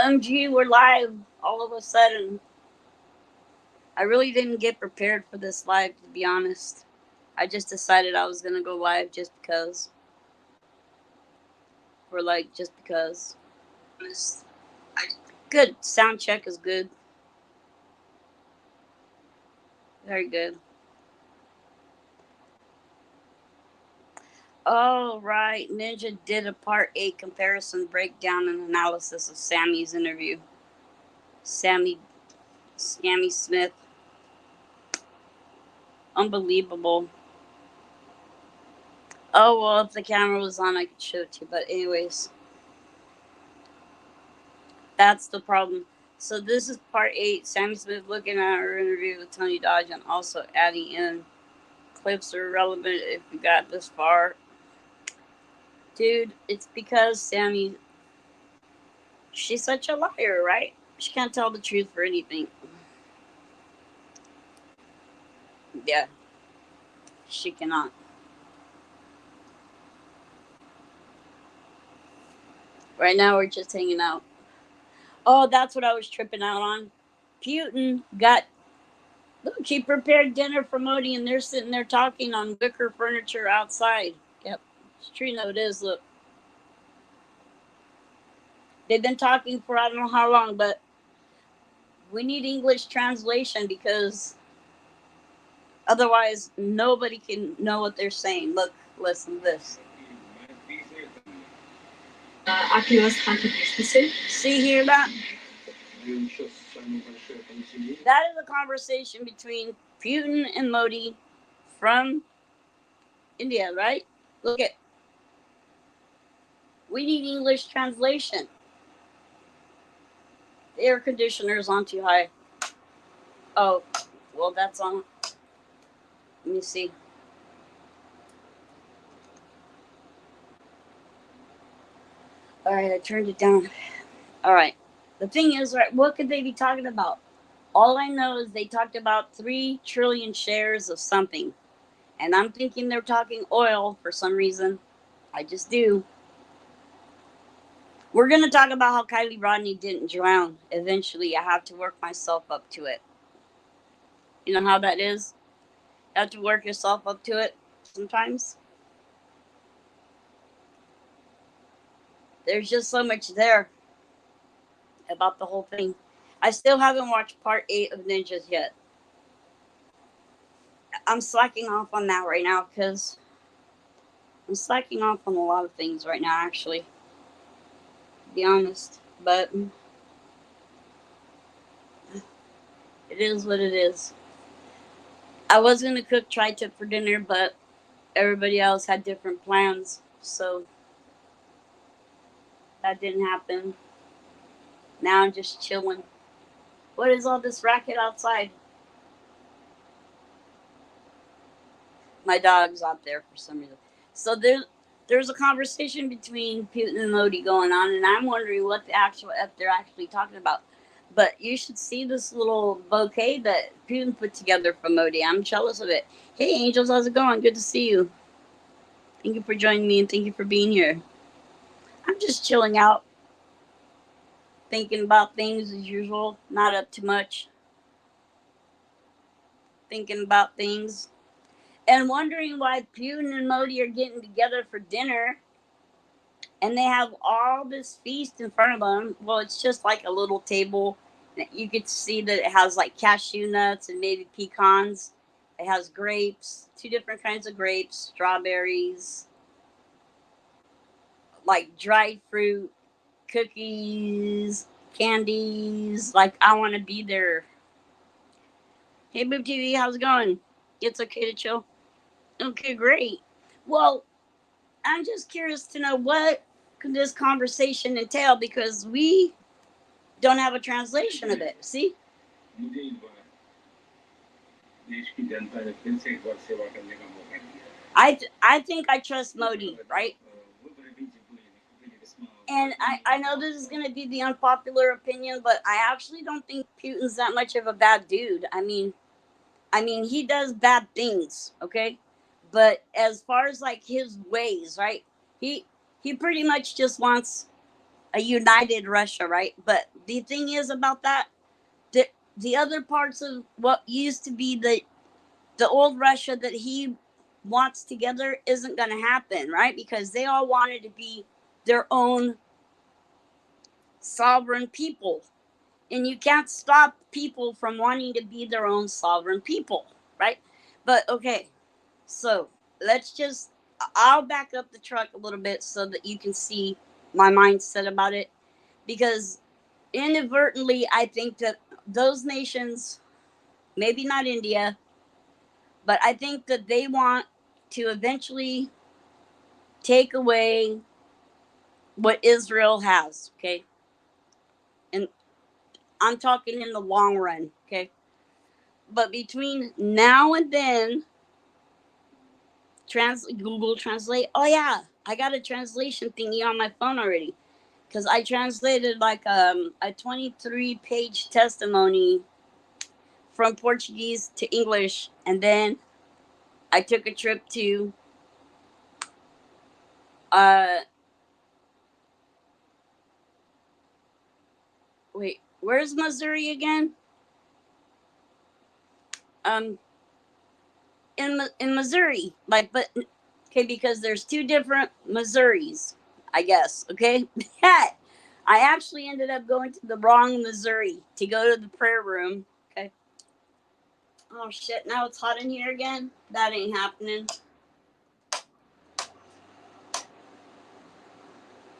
OMG, we're live all of a sudden. I really didn't get prepared for this live, to be honest. I just decided I was gonna go live just because. Just because. Honest. Good. Sound check is good. Very good. All right. Ninja did a part 8 comparison, breakdown, and analysis of Sammy's interview. Sammy Smith. Unbelievable. Oh, well, if the camera was on, I could show it to you. But, anyways, that's the problem. So, this is part 8. Sammy Smith looking at her interview with Tony Dodge and also adding in clips that are relevant if you got this far. Dude, it's because Sammy, she's such a liar, right? She can't tell the truth for anything. Yeah, she cannot. Right now, we're just hanging out. Oh, that's what I was tripping out on. Putin got. Look, he prepared dinner for Modi, and they're sitting there talking on wicker furniture outside. Yep, it's true. No, it is. Look, they've been talking for I don't know how long, but we need English translation because otherwise nobody can know what they're saying. Look, listen to this. See here that? That is a conversation between Putin and Modi from India, right? Look at. We need English translation. The air conditioner's on too high. Oh, well, that's on. Let me see. All right, I turned it down. All right. The thing is, right, what could they be talking about? All I know is they talked about 3 trillion shares of something. And I'm thinking they're talking oil for some reason. I just do. We're going to talk about how Kylie Rodney didn't drown. Eventually, I have to work myself up to it. You know how that is? You have to work yourself up to it sometimes. There's just so much there about the whole thing. I still haven't watched part 8 of Ninjas yet. I'm slacking off on that right now because I'm slacking off on a lot of things right now, actually, to be honest. But it is what it is. I was going to cook tri-tip for dinner, but everybody else had different plans, so that didn't happen. Now I'm just chilling. What is all this racket outside? My dog's out there for some reason. So there's a conversation between Putin and Modi going on, and I'm wondering what the actual F they're actually talking about. But you should see this little bouquet that Putin put together for Modi. I'm jealous of it. Hey, Angels, how's it going? Good to see you. Thank you for joining me and thank you for being here. I'm just chilling out, thinking about things as usual, not up to much. Thinking about things and wondering why Putin and Modi are getting together for dinner and they have all this feast in front of them. Well, it's just like a little table. You could see that it has like cashew nuts and maybe pecans. It has grapes, 2 different kinds of grapes, strawberries, like dried fruit, cookies, candies. Like, I want to be there. Hey, Boob TV, how's it going? It's okay to chill? Okay, great. Well, I'm just curious to know what could this conversation entail because we don't have a translation of it. See? I think I trust Modi, right? And I know this is going to be the unpopular opinion, but I actually don't think Putin's that much of a bad dude. I mean, he does bad things, okay? But as far as like his ways, right? He he pretty much just wants a united Russia, right? But the thing is about that, the the other parts of what used to be the old Russia that he wants together isn't going to happen, right? Because they all wanted to be their own sovereign people. And you can't stop people from wanting to be their own sovereign people, right? But okay, so let's just, I'll back up the truck a little bit so that you can see my mindset about it. Because inadvertently, I think that those nations, maybe not India, but I think that they want to eventually take away what Israel has, okay? And I'm talking in the long run, okay? But between now and then, Google Translate. Oh yeah, I got a translation thingy on my phone already because I translated like a 23-page testimony from Portuguese to English, and then I took a trip to uh wait, where's Missouri again? Um, in Missouri, like, but okay, because there's two different Missouris, I guess. Okay, I actually ended up going to the wrong Missouri to go to the prayer room. Okay. Oh shit! Now it's hot in here again. That ain't happening.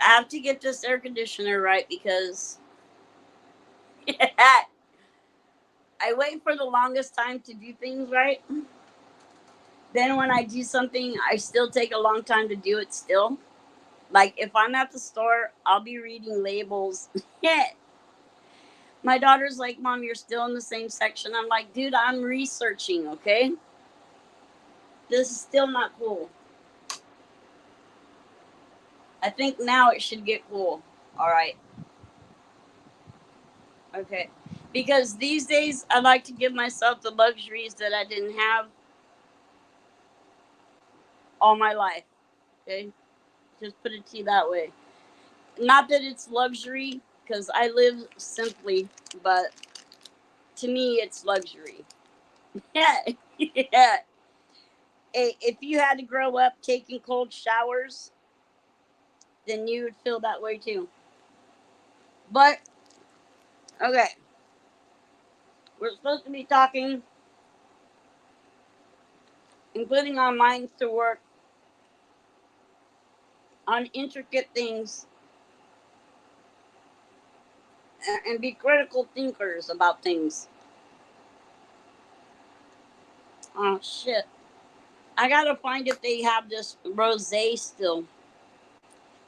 I have to get this air conditioner right because I wait for the longest time to do things right. Then when I do something, I still take a long time to do it still. Like if I'm at the store, I'll be reading labels. Yeah. My daughter's like, Mom, you're still in the same section. I'm like, dude, I'm researching, okay? This is still not cool. I think now it should get cool. All right. Okay. Because these days I like to give myself the luxuries that I didn't have all my life. Okay. Just put it to you that way. Not that it's luxury, because I live simply, but to me it's luxury. Yeah. Yeah. If you had to grow up taking cold showers, then you would feel that way too. But okay, we're supposed to be talking, including our minds to work on intricate things and be critical thinkers about things. Oh shit. I gotta find if they have this rosé still.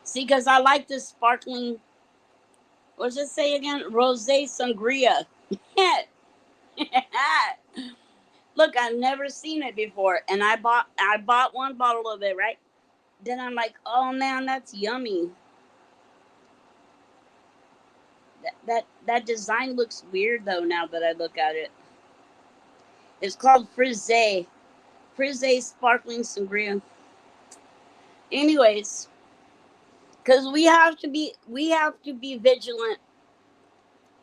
See, because I like this sparkling, what does it say again? Rosé sangria. Look, I've never seen it before. And I bought one bottle of it, right? Then I'm like, oh man, that's yummy. That design looks weird though now that I look at it. It's called Frisé. Frisé sparkling sangria. Anyways, because we have to be vigilant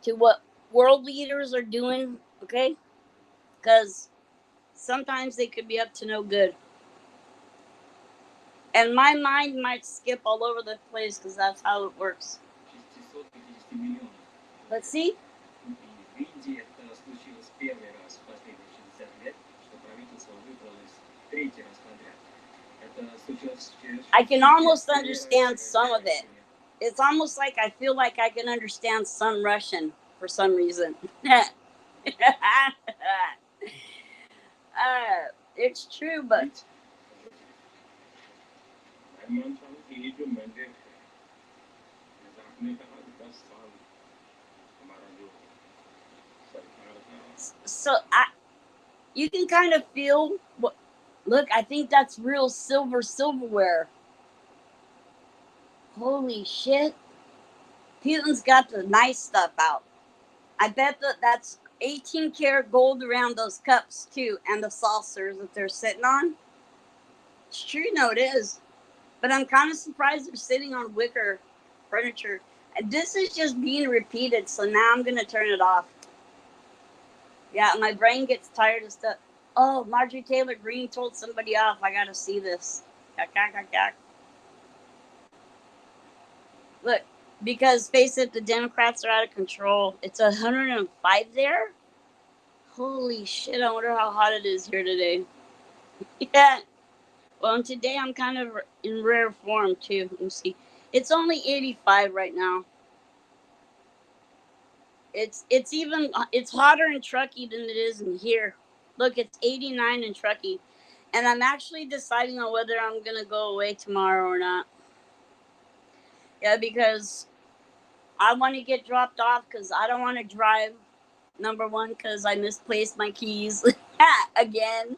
to what world leaders are doing, okay? Because sometimes they could be up to no good. And my mind might skip all over the place because that's how it works. Let's see. I can almost understand some of it. It's almost like I feel like I can understand some Russian for some reason. It's true, but so you can kind of feel what. Look, I think that's real silverware. Holy shit! Putin's got the nice stuff out. I bet that's 18 karat gold around those cups too, and the saucers that they're sitting on. It's true, no, it is. But I'm kind of surprised they're sitting on wicker furniture. This is just being repeated, so now I'm gonna turn it off. Yeah, my brain gets tired of stuff. Oh, Marjorie Taylor Greene told somebody off. I gotta see this. Look, because face it, the Democrats are out of control. It's 105 there. Holy shit! I wonder how hot it is here today. Yeah. Well, and today I'm kind of in rare form too. Let me see. It's only 85 right now. It's hotter in Truckee than it is in here. Look, it's 89 in Truckee, and I'm actually deciding on whether I'm gonna go away tomorrow or not. Yeah, because I want to get dropped off because I don't want to drive. Number one, because I misplaced my keys again,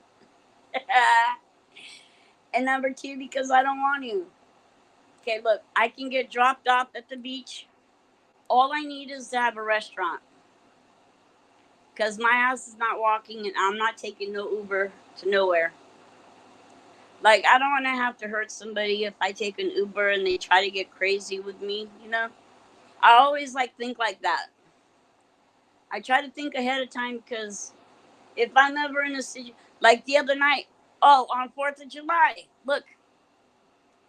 and number two, because I don't want to. Okay, look, I can get dropped off at the beach. All I need is to have a restaurant. Because my house is not walking and I'm not taking no Uber to nowhere. Like, I don't want to have to hurt somebody if I take an Uber and they try to get crazy with me, you know? I always, like, think like that. I try to think ahead of time because if I'm ever in a situation, like the other night, on 4th of July, look,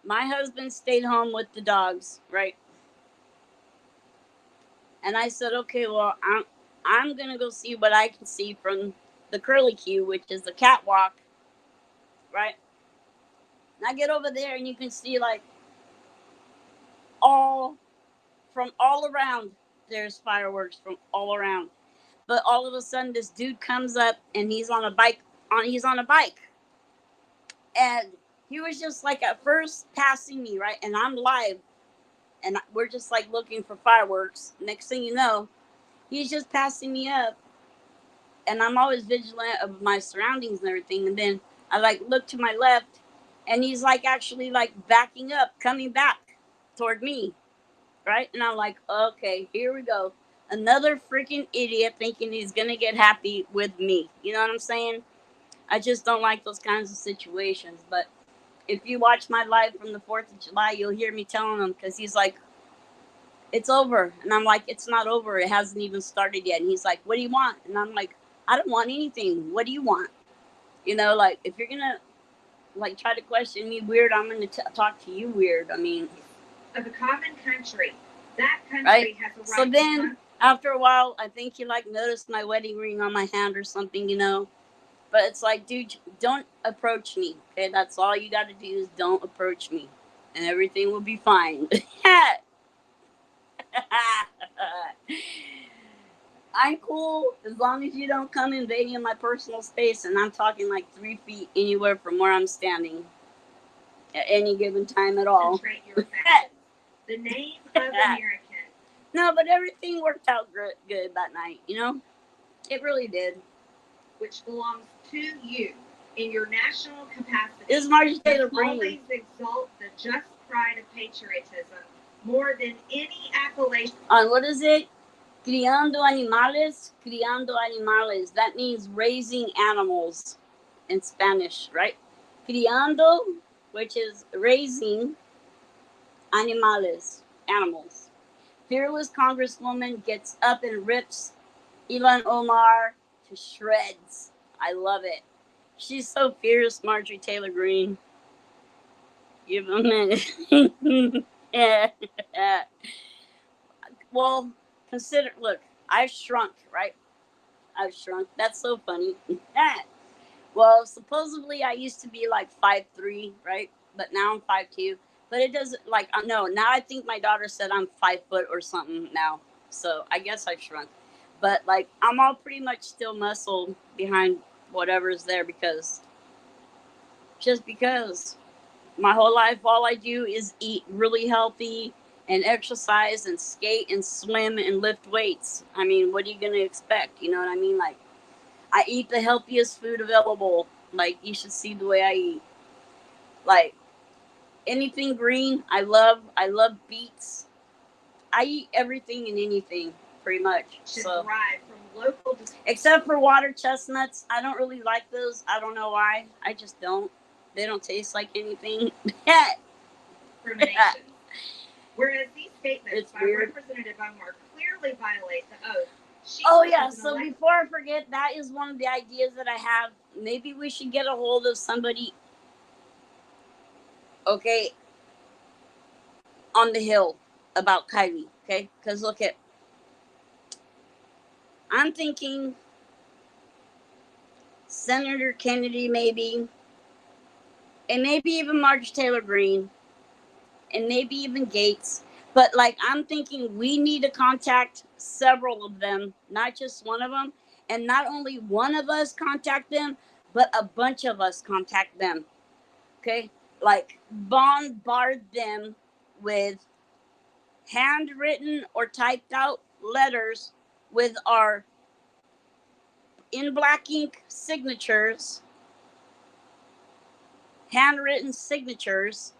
my husband stayed home with the dogs, right? And I said, okay, well, I'm gonna go see what I can see from the curly Q, which is the catwalk, right? And I get over there and you can see like all from all around. There's fireworks from all around. But all of a sudden, this dude comes up and he's on a bike. And he was just like at first passing me, right? And I'm live, and we're just like looking for fireworks. Next thing you know, he's just passing me up, and I'm always vigilant of my surroundings and everything. And then I like look to my left, and he's like actually like backing up, coming back toward me, right? And I'm like, okay, here we go. Another freaking idiot thinking he's gonna get happy with me. You know what I'm saying? I just don't like those kinds of situations. But if you watch my live from the 4th of July, you'll hear me telling him because he's like, it's over. And I'm like, it's not over. It hasn't even started yet. And he's like, what do you want? And I'm like, I don't want anything. What do you want? You know, like, if you're going to, like, try to question me weird, I'm going to talk to you weird. I mean, of a common country. That country right? has a right. So then, after a while, I think he, like, noticed my wedding ring on my hand or something, you know. But it's like, dude, don't approach me. Okay, that's all you got to do is don't approach me, and everything will be fine. I'm cool as long as you don't come invading my personal space, and I'm talking like 3 feet anywhere from where I'm standing at any given time at all. The name of American. No, but everything worked out good that night, you know? It really did. Which belongs to you in your national capacity. Is Marjorie Taylor Greene. Always exalt the just pride of patriotism more than any accolade. On what is it? Criando animales. That means raising animals in Spanish, right? Criando, which is raising animales, animals. Fearless Congresswoman gets up and rips Ilhan Omar to shreds. I love it. She's so fierce, Marjorie Taylor Greene. Give a minute. Yeah. Well, look, I've shrunk, right? I've shrunk. That's so funny. Well, supposedly I used to be like 5'3", right? But now I'm 5'2". But it doesn't, like, no, now I think my daughter said I'm 5 foot or something now. So I guess I've shrunk. But, like, I'm all pretty much still muscle behind whatever's there because my whole life, all I do is eat really healthy and exercise and skate and swim and lift weights. I mean, what are you going to expect? You know what I mean? Like, I eat the healthiest food available. Like, you should see the way I eat. Like, anything green, I love beets. I eat everything and anything, pretty much. So, from local except for water chestnuts. I don't really like those. I don't know why. I just don't. They don't taste like anything. Whereas these statements It's by weird. Representative Omar clearly violate the oath. She Oh took yeah, as an so elect- before I forget, that is one of the ideas that I have. Maybe we should get a hold of somebody, okay, on the Hill about Kylie, okay? Because look at, I'm thinking Senator Kennedy maybe, and maybe even Marjorie Taylor Greene, and maybe even Gates. But like, I'm thinking we need to contact several of them, not just one of them. And not only one of us contact them, but a bunch of us contact them. Okay? Like, bombard them with handwritten or typed out letters with our in black ink signatures, handwritten signatures,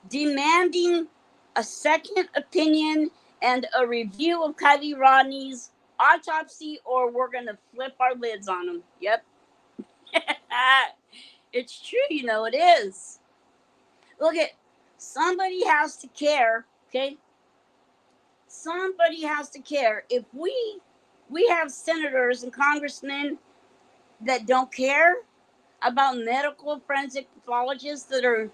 demanding a second opinion and a review of Kylie Rodney's autopsy, or we're going to flip our lids on them. Yep. It's true, you know, it is. Look at, somebody has to care, okay? Somebody has to care. If we have senators and congressmen that don't care about medical forensic pathologists that are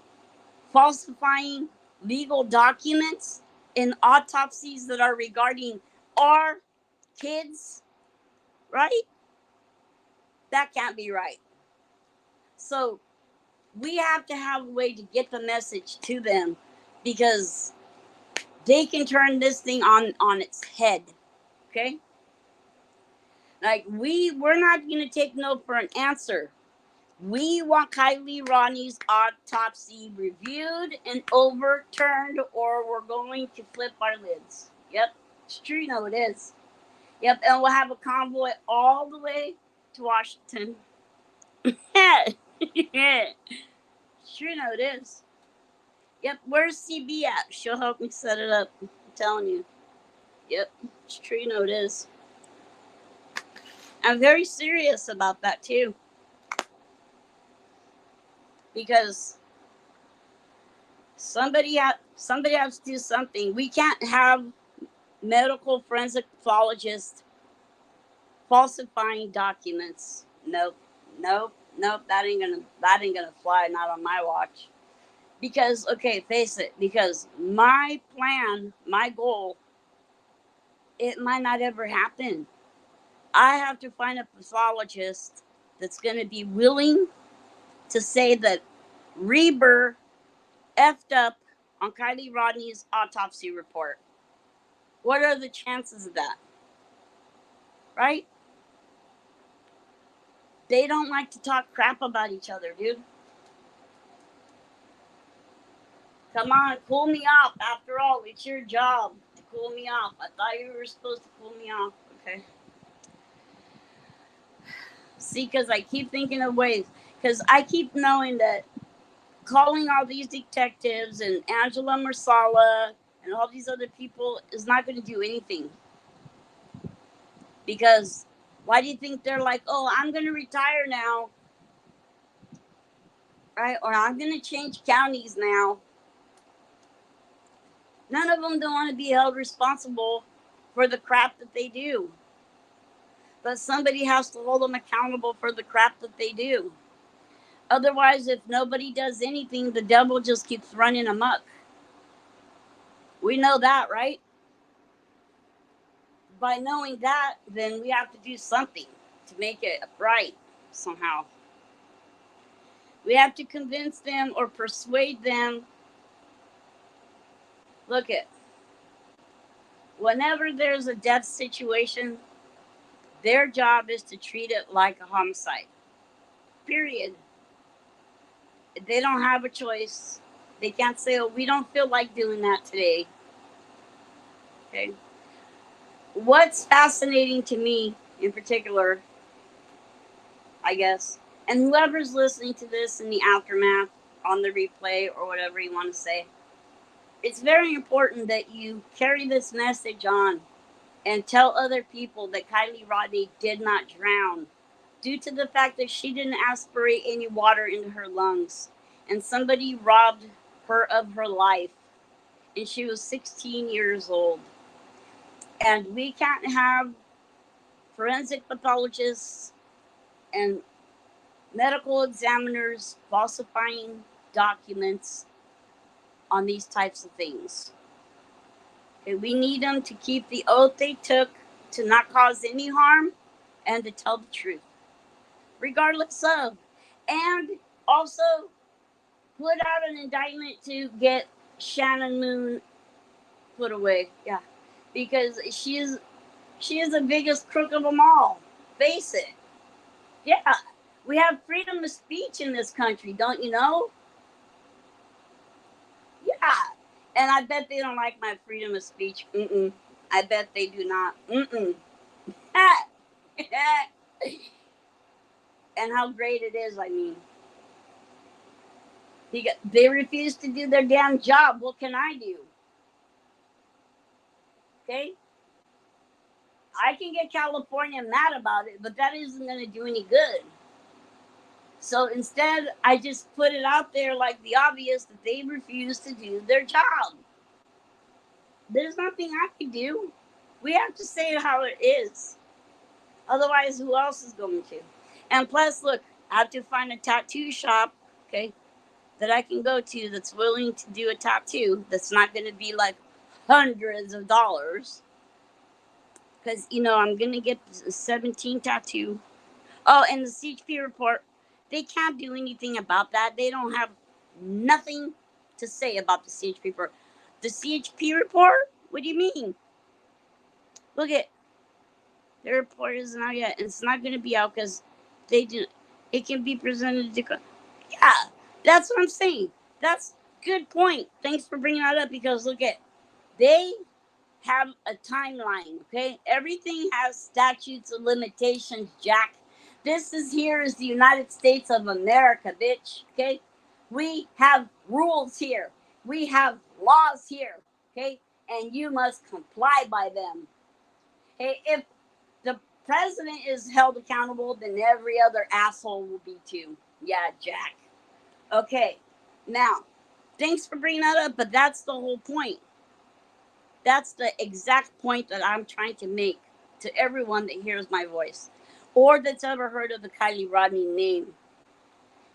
falsifying legal documents in autopsies that are regarding our kids, right? That can't be right. So we have to have a way to get the message to them, because they can turn this thing on its head. Okay? Like, we're not gonna take no for an answer. We want Kylie Rodney's autopsy reviewed and overturned, or we're going to flip our lids. Yep, it's true. You know it is. Yep, and we'll have a convoy all the way to Washington. Yeah, sure. You know it is. Yep, where's CB at? She'll help me set it up. I'm telling you. Yep, it's true. You know it is. I'm very serious about that too, because somebody has to do something. We can't have medical forensic pathologists falsifying documents. Nope, nope, nope. That ain't gonna fly. Not on my watch. Because, okay, face it. Because my plan, my goal, it might not ever happen. I have to find a pathologist that's gonna be willing to say that Reber effed up on Kylie Rodney's autopsy report. What are the chances of that? Right? They don't like to talk crap about each other, dude. Come on, cool me off. After all, it's your job to cool me off. I thought you were supposed to cool me off. Okay. See, because I keep thinking of ways. Because I keep knowing that calling all these detectives and Angela Marsala and all these other people is not going to do anything. Because why do you think they're like, oh, I'm going to retire now? Right? Or I'm going to change counties now. None of them don't want to be held responsible for the crap that they do. But somebody has to hold them accountable for the crap that they do. Otherwise, if nobody does anything, the devil just keeps running amok. We know that, right? By knowing that, then we have to do something to make it right somehow. We have to convince them or persuade them. Look at, whenever there's a death situation, their job is to treat it like a homicide. Period. They don't have a choice. They can't say, oh, we don't feel like doing that today. Okay. What's fascinating to me in particular, I guess, and whoever's listening to this in the aftermath, on the replay, or whatever you want to say, it's very important that you carry this message on and tell other people that Kylie Rodney did not drown due to the fact that she didn't aspirate any water into her lungs, and somebody robbed her of her life. and she was 16 years old. And we can't have forensic pathologists and medical examiners falsifying documents on these types of things. Okay, we need them to keep the oath they took to not cause any harm and to tell the truth, regardless of. And also put out an indictment to get Shannon Moon put away. Yeah, because she is the biggest crook of them all. Face it. Yeah, we have freedom of speech in this country, don't you know? Yeah, and I bet they don't like my freedom of speech. I bet they do not. And how great it is, I mean. They refuse to do their damn job. What can I do? Okay? I can get California mad about it, but that isn't going to do any good. So instead, I just put it out there like the obvious that they refuse to do their job. There's nothing I can do. We have to say it how it is. Otherwise, who else is going to? And plus, look, I have to find a tattoo shop, okay, that I can go to that's willing to do a tattoo that's not going to be like hundreds of dollars. Because, I'm going to get a 17 tattoo. Oh, and the CHP report, they can't do anything about that. They don't have nothing to say about the CHP report. The CHP report? What do you mean? Look at the report isn't out yet. It's not going to be out because it can be presented to. Yeah, that's what I'm saying. That's good point. Thanks for bringing that up because look at, they have a timeline, okay? Everything has statutes of limitations, Jack. This is the United States of America, bitch, okay? We have rules here. We have laws here, okay? And you must comply by them. Hey, if the president is held accountable, then every other asshole will be too. Yeah, Jack. Okay, now, thanks for bringing that up, but that's the whole point. That's the exact point that I'm trying to make to everyone that hears my voice or that's ever heard of the Kiely Rodni name.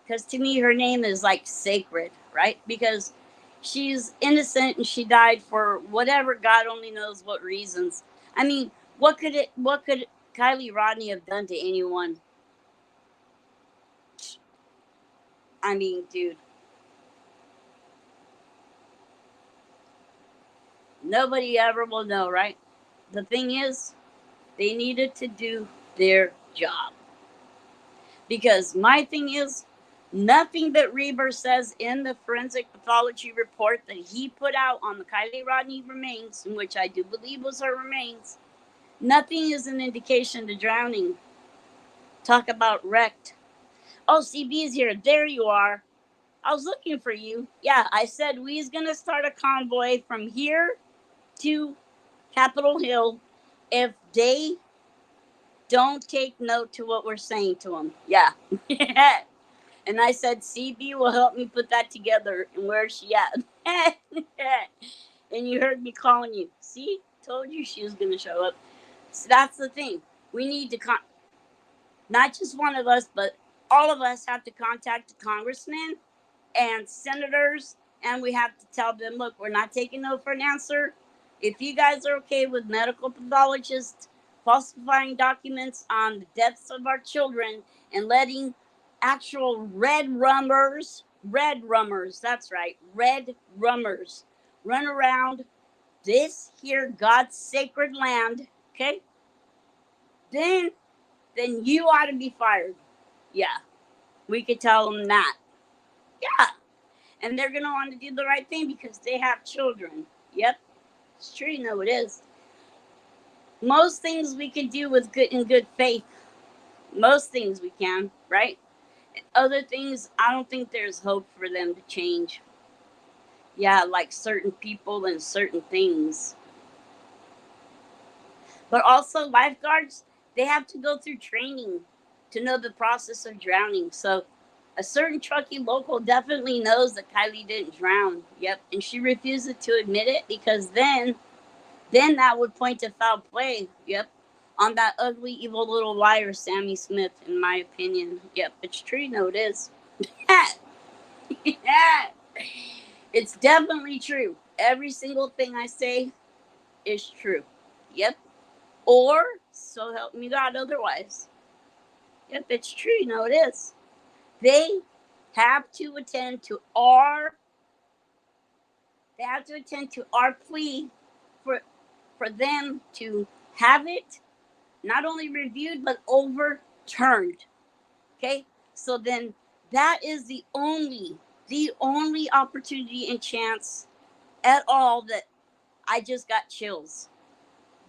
Because to me, her name is like sacred, right? Because she's innocent and she died for whatever, God only knows what reasons. I mean, what could Kiely Rodni have done to anyone? I mean, dude. Nobody ever will know, right? The thing is, they needed to do their job. Because my thing is, nothing that Reber says in the forensic pathology report that he put out on the Kiely Rodni remains, in which I do believe was her remains, nothing is an indication to drowning. Talk about wrecked. Oh, CB is here. There you are. I was looking for you. Yeah, I said we's going to start a convoy from here to Capitol Hill if they don't take note to what we're saying to them. Yeah. And I said, CB will help me put that together. And where's she at? And you heard me calling you. See? Told you she was going to show up. So that's the thing. We need to, not just one of us, but all of us have to contact the congressmen and senators. And we have to tell them, look, we're not taking no for an answer. If you guys are okay with medical pathologists falsifying documents on the deaths of our children and letting actual red rummers, that's right, red rummers, run around this here God's sacred land, okay? Then you ought to be fired. Yeah, we could tell them that. Yeah, and they're going to want to do the right thing because they have children. Yep, it's true, it is. Most things we can do with good faith. Most things we can, right? Other things, I don't think there's hope for them to change. Yeah, like certain people and certain things. But also lifeguards, they have to go through training to know the process of drowning. So A certain Truckee local definitely knows that Kylie didn't drown. Yep, and she refuses to admit it because then that would point to foul play. Yep, on that ugly, evil little liar, Sammy Smith. In my opinion, yep, it's true. No, it is. Yeah, it's definitely true. Every single thing I say is true. Yep. Or so help me God otherwise. Yep, it's true. No, it is. They have to attend to our plea for them to have it not only reviewed but overturned. Okay? So then that is the only opportunity and chance at all that I just got chills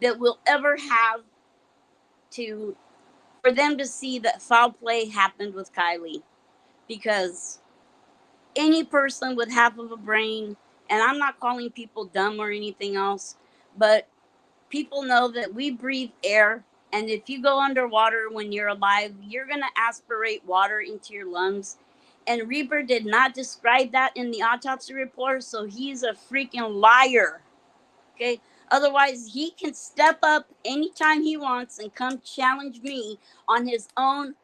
that we'll ever have to for them to see that foul play happened with Kylie, because any person with half of a brain, and I'm not calling people dumb or anything else, but people know that we breathe air, and if you go underwater when you're alive, you're going to aspirate water into your lungs. And Reaper did not describe that in the autopsy report, so he's a freaking liar. Okay? Otherwise, he can step up anytime he wants and come challenge me on his own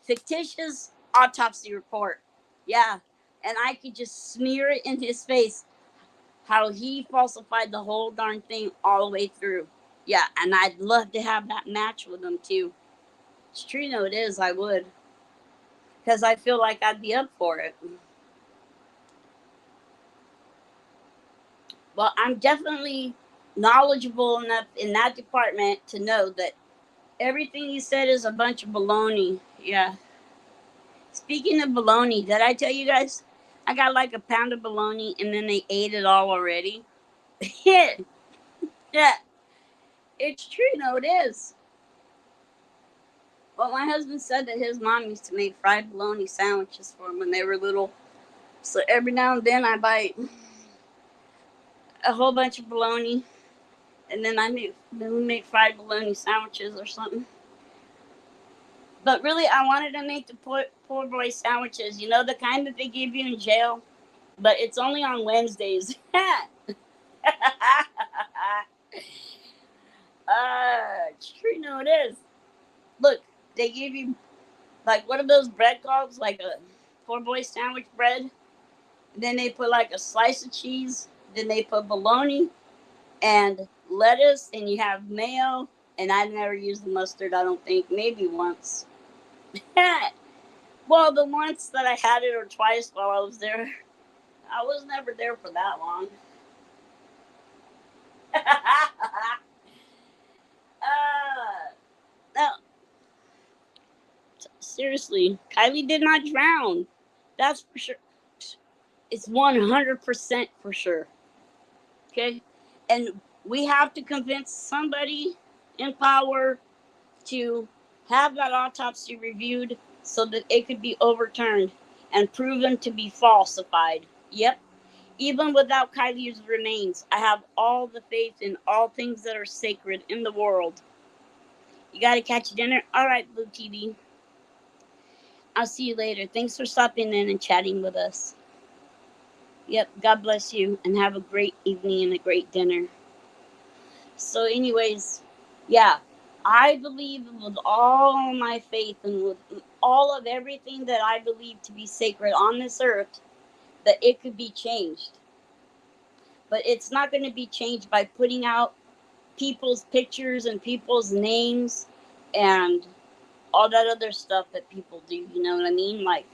fictitious autopsy report. Yeah. And I could just smear it in his face how he falsified the whole darn thing all the way through. Yeah. And I'd love to have that match with him too. It's true, no, it is. I would. Because I feel like I'd be up for it. Well, I'm definitely knowledgeable enough in that department to know that everything you said is a bunch of baloney. Yeah. Speaking of bologna, did I tell you guys? I got like a pound of bologna and then they ate it all already. Yeah, yeah, it's true. No, it is. Well, my husband said that his mom used to make fried bologna sandwiches for him when they were little. So every now and then I bite a whole bunch of bologna and then we make fried bologna sandwiches or something. But really, I wanted to make the poor boy sandwiches. You know, the kind that they give you in jail, but it's only on Wednesdays. It's true. No, it is. Look, they give you like what are those bread called? Like a poor boy sandwich bread. Then they put like a slice of cheese. Then they put bologna and lettuce, and you have mayo. And I never used the mustard. I don't think. Maybe once. Well, the once that I had it, or twice while I was there, I was never there for that long. No, seriously, Kylie did not drown. That's for sure. It's 100% for sure. Okay? And we have to convince somebody in power to have that autopsy reviewed so that it could be overturned and proven to be falsified. Yep. Even without Kylie's remains, I have all the faith in all things that are sacred in the world. You gotta catch dinner? Alright, Blue TV. I'll see you later. Thanks for stopping in and chatting with us. Yep, God bless you and have a great evening and a great dinner. So, anyways, yeah, I believe with all my faith and with all of everything that I believe to be sacred on this earth that it could be changed. But it's not going to be changed by putting out people's pictures and people's names and all that other stuff that people do. You know what I mean? Like,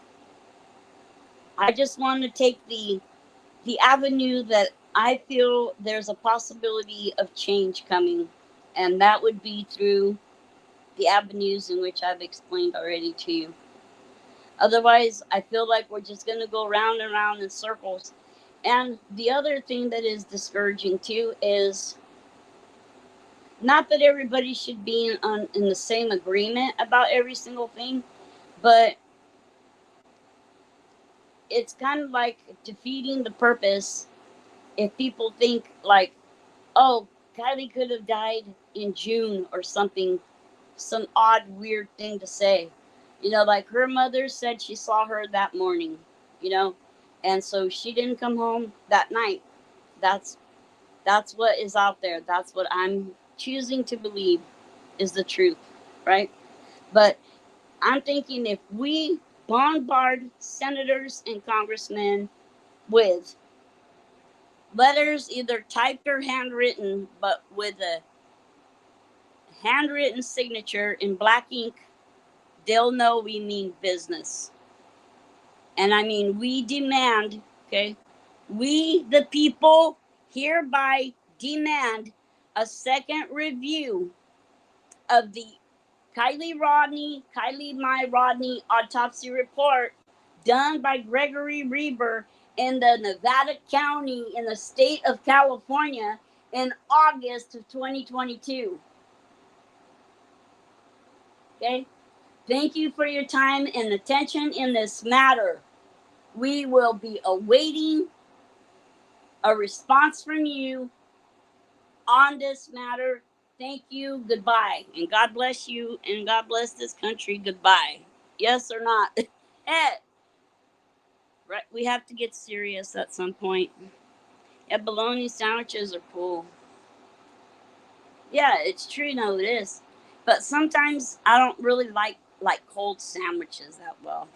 I just want to take the avenue that I feel there's a possibility of change coming, and that would be through the avenues in which I've explained already to you. Otherwise, I feel like we're just going to go round and round in circles. And the other thing that is discouraging too is not that everybody should be in the same agreement about every single thing, but it's kind of like defeating the purpose if people think like, oh, Kylie could have died in June or something, some odd, weird thing to say. You know, like her mother said she saw her that morning, you know, and so she didn't come home that night. That's that's what is out there. That's what I'm choosing to believe is the truth, right? But I'm thinking if we bombard senators and congressmen with letters, either typed or handwritten, but with a handwritten signature in black ink, they'll know we mean business. And I mean, we demand, okay, we, the people, hereby demand a second review of the Kylie Mai Rodney autopsy report done by Gregory Reber in the Nevada County in the state of California in August of 2022. Okay? Thank you for your time and attention in this matter. We will be awaiting a response from you on this matter. Thank you. Goodbye. And God bless you and God bless this country. Goodbye. Yes or not? Right. We have to get serious at some point. Yeah, bologna sandwiches are cool. Yeah, it's true. No, it is. But sometimes I don't really like cold sandwiches that well.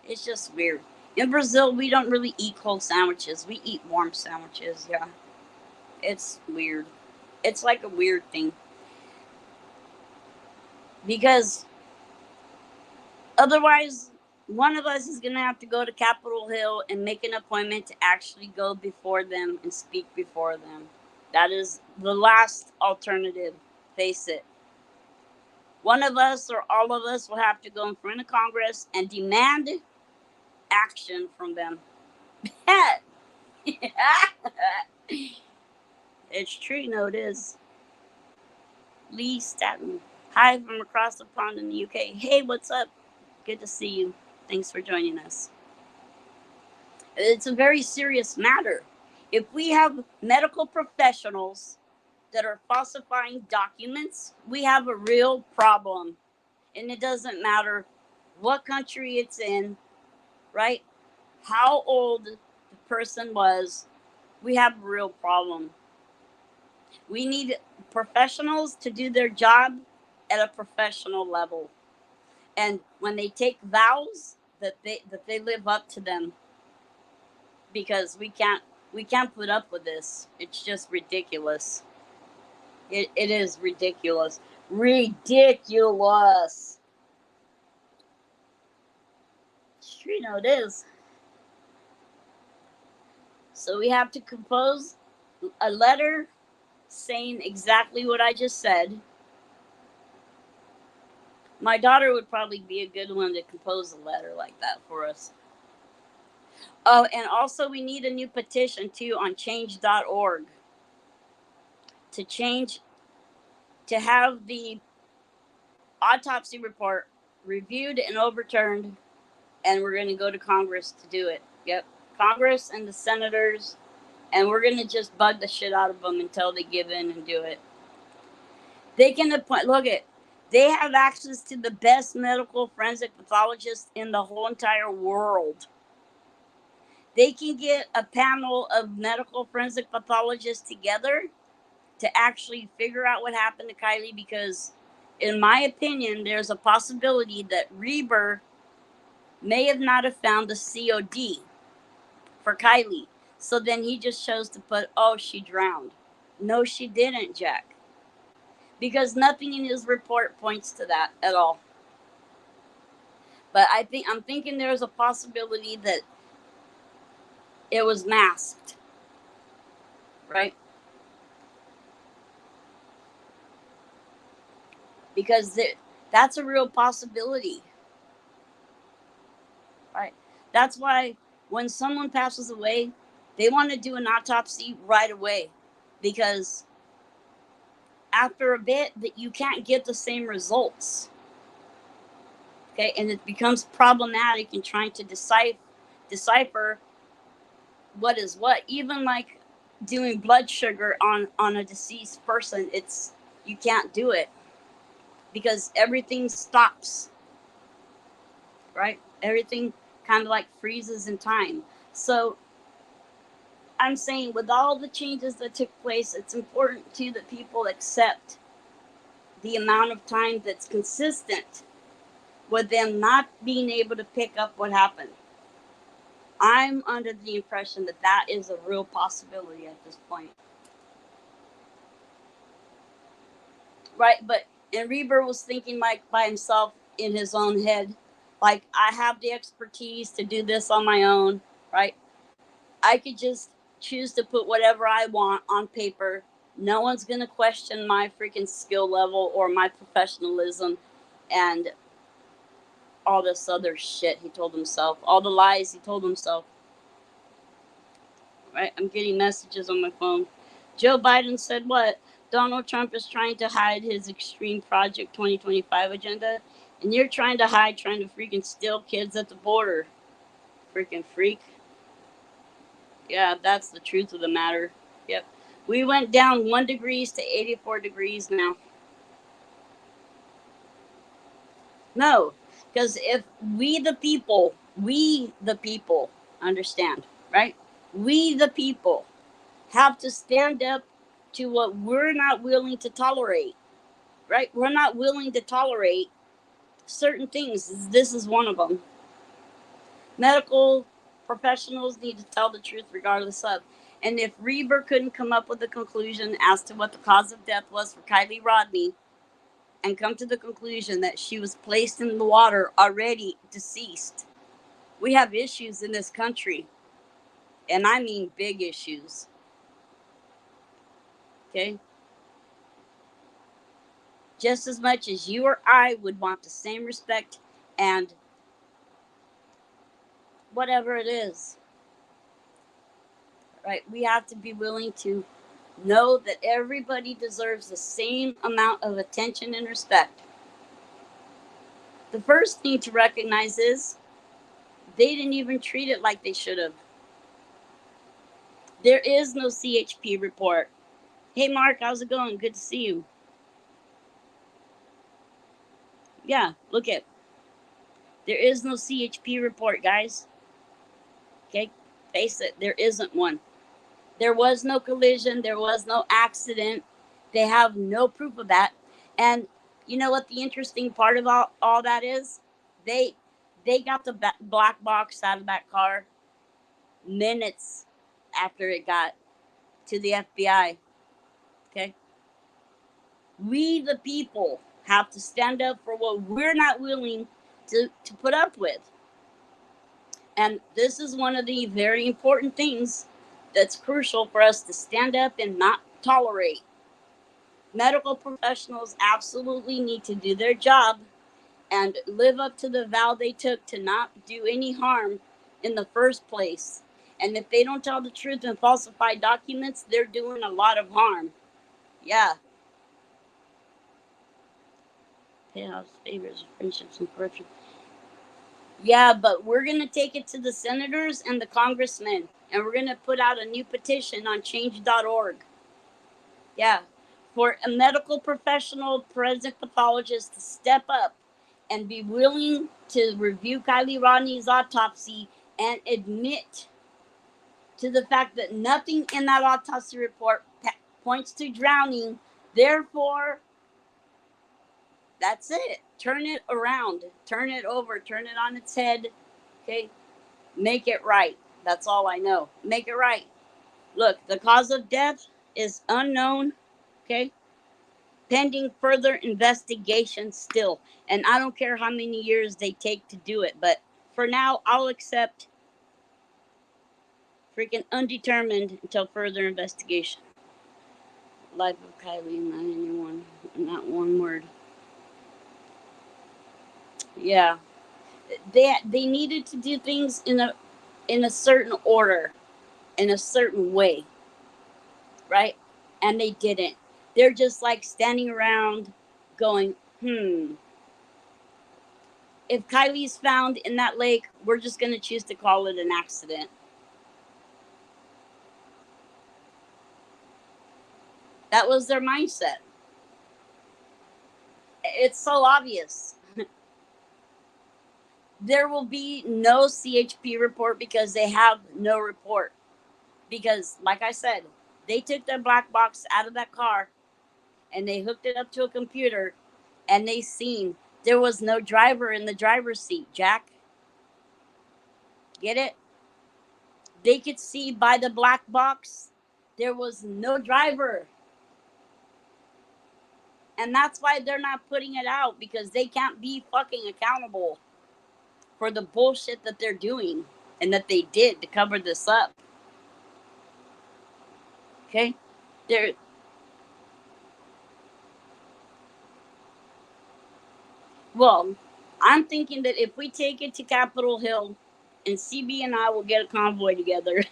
It's just weird. In Brazil, we don't really eat cold sandwiches. We eat warm sandwiches. Yeah, it's weird. It's like a weird thing because otherwise, one of us is gonna have to go to Capitol Hill and make an appointment to actually go before them and speak before them. That is the last alternative. Face it. One of us or all of us will have to go in front of Congress and demand action from them. It's true, no, it is. Lee Staton. Hi from across the pond in the UK. Hey, what's up? Good to see you. Thanks for joining us. It's a very serious matter. If we have medical professionals that are falsifying documents, we have a real problem. And it doesn't matter what country it's in, right? How old the person was, we have a real problem. We need professionals to do their job at a professional level. And when they take vows that they live up to them, because we can't put up with this. It's just ridiculous. It is ridiculous. Ridiculous. You know it is. So we have to compose a letter saying exactly what I just said. My daughter would probably be a good one to compose a letter like that for us. Oh, and also we need a new petition too on change.org to change to have the autopsy report reviewed and overturned, and we're going to go to Congress to do it. Yep, Congress and the senators, and we're going to just bug the shit out of them until they give in and do it. They can appoint. Look at. They have access to the best medical forensic pathologists in the whole entire world. They can get a panel of medical forensic pathologists together to actually figure out what happened to Kylie, because in my opinion there's a possibility that Reber may have not have found the COD for Kylie, so then he just chose to put, oh, she drowned. No, she didn't, Jack, because nothing in his report points to that at all. But I'm thinking there's a possibility that it was masked, right? Because that's a real possibility, right? That's why when someone passes away, they want to do an autopsy right away, because after a bit that you can't get the same results. Okay, and it becomes problematic in trying to decipher what is what. Even like doing blood sugar on a deceased person, you can't do it because everything stops. right? Everything kind of like freezes in time. So I'm saying with all the changes that took place, it's important too that people accept the amount of time that's consistent with them not being able to pick up what happened. I'm under the impression that that is a real possibility at this point. Right? But and Reber was thinking like by himself in his own head, like I have the expertise to do this on my own, right? I could just choose to put whatever I want on paper. No one's gonna question my freaking skill level or my professionalism and all this other shit he told himself. All the lies he told himself. Right? I'm getting messages on my phone. Joe Biden said what? Donald Trump is trying to hide his Extreme Project 2025 agenda, and you're trying to hide, trying to freaking steal kids at the border. Freaking freak. Yeah, that's the truth of the matter. Yep. We went down 1 degrees to 84 degrees now. No, because if we the people, understand, right? We the people have to stand up to what we're not willing to tolerate, right? We're not willing to tolerate certain things. This is one of them. Medical professionals need to tell the truth regardless of. And if Reber couldn't come up with a conclusion as to what the cause of death was for Kylie Rodney and come to the conclusion that she was placed in the water already deceased, we have issues in this country. And I mean big issues. Okay? Just as much as you or I would want the same respect and whatever it is, right? We have to be willing to know that everybody deserves the same amount of attention and respect. The first thing to recognize is they didn't even treat it like they should have. There is no CHP report. Hey, Mark, how's it going? Good to see you. Yeah, look at. There is no CHP report, guys. Okay, face it, there isn't one. There was no collision. There was no accident. They have no proof of that. And you know what the interesting part of all that is? They they got the black box out of that car minutes after it got to the FBI. Okay? We, the people, have to stand up for what we're not willing to put up with. And this is one of the very important things that's crucial for us to stand up and not tolerate. Medical professionals absolutely need to do their job and live up to the vow they took to not do any harm in the first place. And if they don't tell the truth and falsify documents, they're doing a lot of harm. Yeah. Chaos favors friendships and corruption. Yeah, but we're going to take it to the senators and the congressmen, and we're going to put out a new petition on change.org. Yeah, for a medical professional, forensic pathologist to step up and be willing to review Kylie Rodney's autopsy and admit to the fact that nothing in that autopsy report points to drowning. Therefore, that's it. Turn it around, turn it over, turn it on its head. Okay, make it right. That's all I know. Make it right. Look, the cause of death is unknown. Okay, pending further investigation still. And I don't care how many years they take to do it, but for now, I'll accept freaking undetermined until further investigation. Life of Kylie, not anyone, not one word. Yeah, they needed to do things in a certain order, in a certain way, right? And they didn't. They're just like standing around, going, if Kylie's found in that lake, we're just going to choose to call it an accident. That was their mindset. It's so obvious. there will be no CHP report because they have no report. Because, like I said, they took their black box out of that car and they hooked it up to a computer and they seen there was no driver in the driver's seat, Jack. Get it? They could see by the black box there was no driver. And that's why they're not putting it out, because they can't be fucking accountable for the bullshit that they're doing and that they did to cover this up. Okay? They're well, I'm thinking that if we take it to Capitol Hill and CB and I will get a convoy together to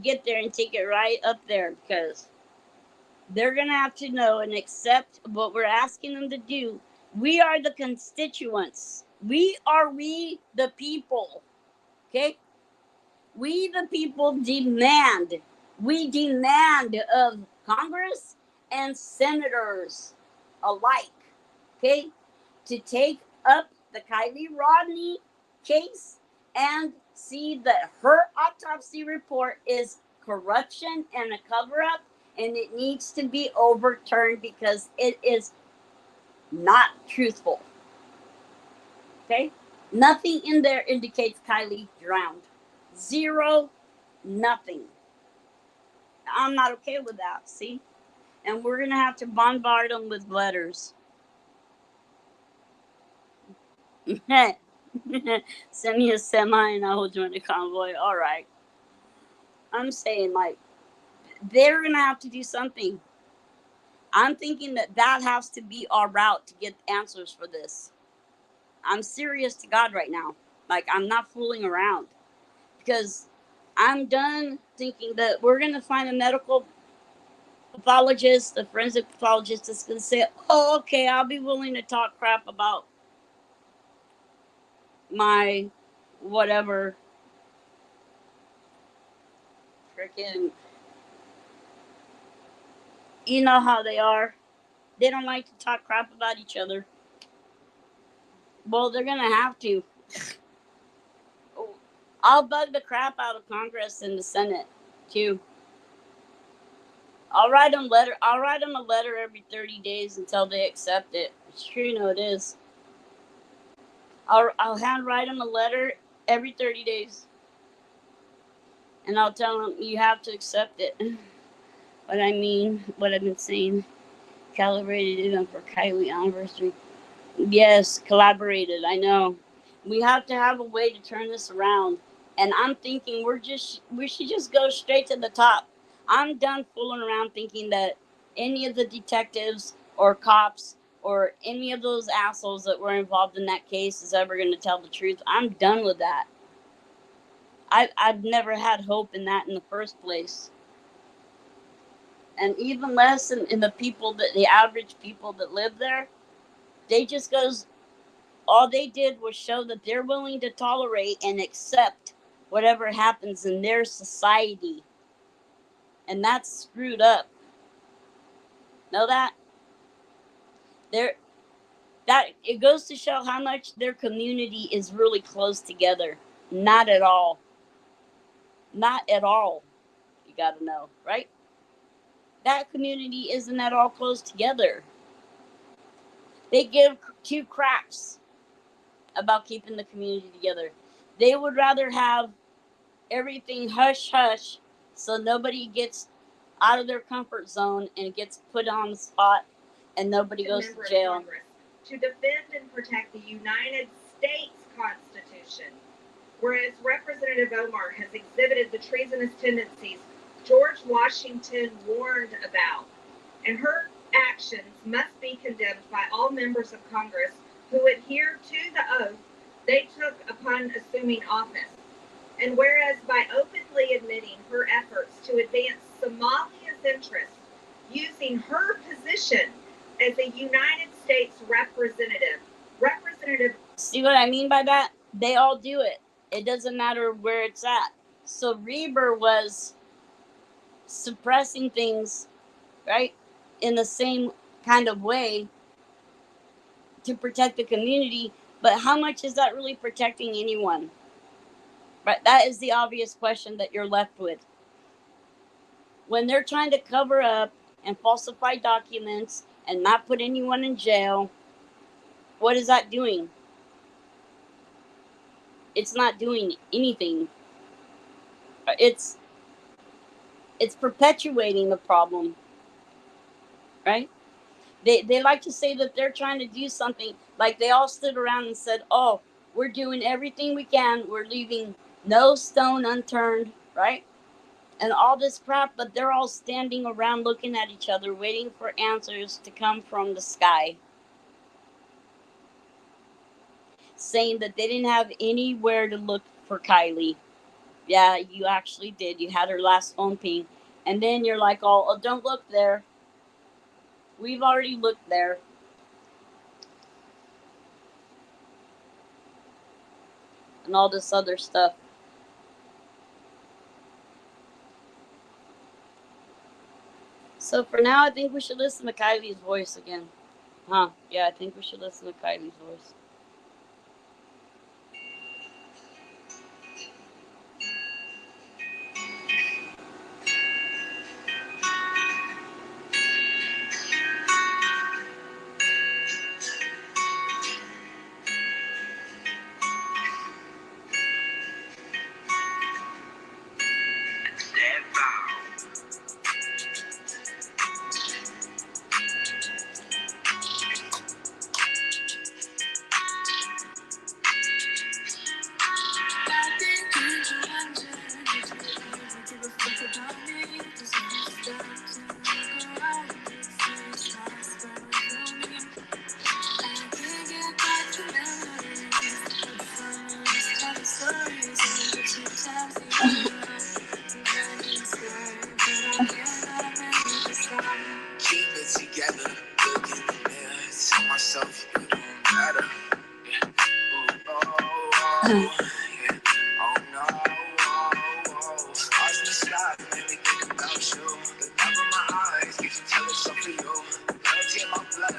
get there and take it right up there, because they're going to have to know and accept what we're asking them to do. We are the constituents. We the people. Okay? We the people demand. We demand of Congress and senators alike, okay, to take up the Kylie Rodney case and see that her autopsy report is corruption and a cover up, and it needs to be overturned because it is not truthful. Okay? Nothing in there indicates Kylie drowned. Zero, nothing. I'm not okay with that, see? And we're going to have to bombard them with letters. Send me a semi and I will join the convoy. All right. I'm saying, like, they're going to have to do something. I'm thinking that has to be our route to get answers for this. I'm serious to God right now. Like, I'm not fooling around. Because I'm done thinking that we're going to find a medical pathologist, a forensic pathologist that's going to say, oh, okay, I'll be willing to talk crap about my whatever freaking, you know how they are. They don't like to talk crap about each other. Well, they're going to have to. I'll bug the crap out of Congress and the Senate, too. I'll write them a letter every 30 days until they accept it. It's true, you know it is. I'll handwrite them a letter every 30 days. And I'll tell them, you have to accept it. What I've been saying. Calibrated event for Kylie anniversary. Yes, collaborated, I know. We have to have a way to turn this around. And I'm thinking we should just go straight to the top. I'm done fooling around thinking that any of the detectives or cops or any of those assholes that were involved in that case is ever going to tell the truth. I'm done with that. I've never had hope in that in the first place. And even less in the average people that live there. All they did was show that they're willing to tolerate and accept whatever happens in their society. And that's screwed up. Know that? It goes to show how much their community is really close together. Not at all. Not at all. You gotta know, right? That community isn't at all close together. They give two craps about keeping the community together. They would rather have everything hush hush so nobody gets out of their comfort zone and gets put on the spot and nobody goes to jail. To defend and protect the United States Constitution, whereas Representative Omar has exhibited the treasonous tendencies George Washington warned about, and her actions must be condemned by all members of Congress who adhere to the oath they took upon assuming office. And whereas by openly admitting her efforts to advance Somalia's interests using her position as a United States representative. See what I mean by that? They all do it. It doesn't matter where it's at. So Reber was suppressing things, right, in the same kind of way to protect the community, but how much is that really protecting anyone? Right? That is the obvious question that you're left with. When they're trying to cover up and falsify documents and not put anyone in jail, what is that doing? It's not doing anything. It's perpetuating the problem, right? They like to say that they're trying to do something, like they all stood around and said, oh, we're doing everything we can, we're leaving no stone unturned, right? And all this crap, but they're all standing around looking at each other, waiting for answers to come from the sky, saying that they didn't have anywhere to look for Kylie. Yeah, you actually did. You had her last phone ping. And then you're like, oh, don't look there. We've already looked there. And all this other stuff. So for now, I think we should listen to Kylie's voice again. Huh? Yeah, I think we should listen to Kylie's voice.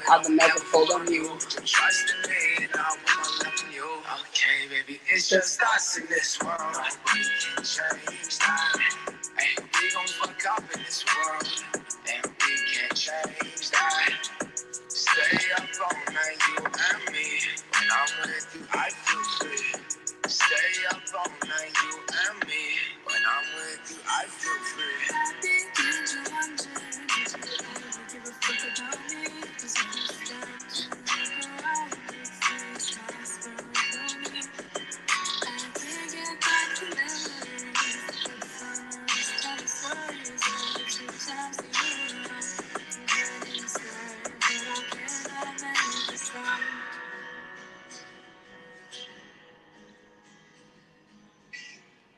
How the megaphone on you. Okay, baby, it's just us in this world. Nobody can change that. Hey, we gon' fuck up in this world, and we can't change that. Stay up all night, you and me. When I'm with you, I feel free. Stay up all night, you and me. When I'm with you, I feel free.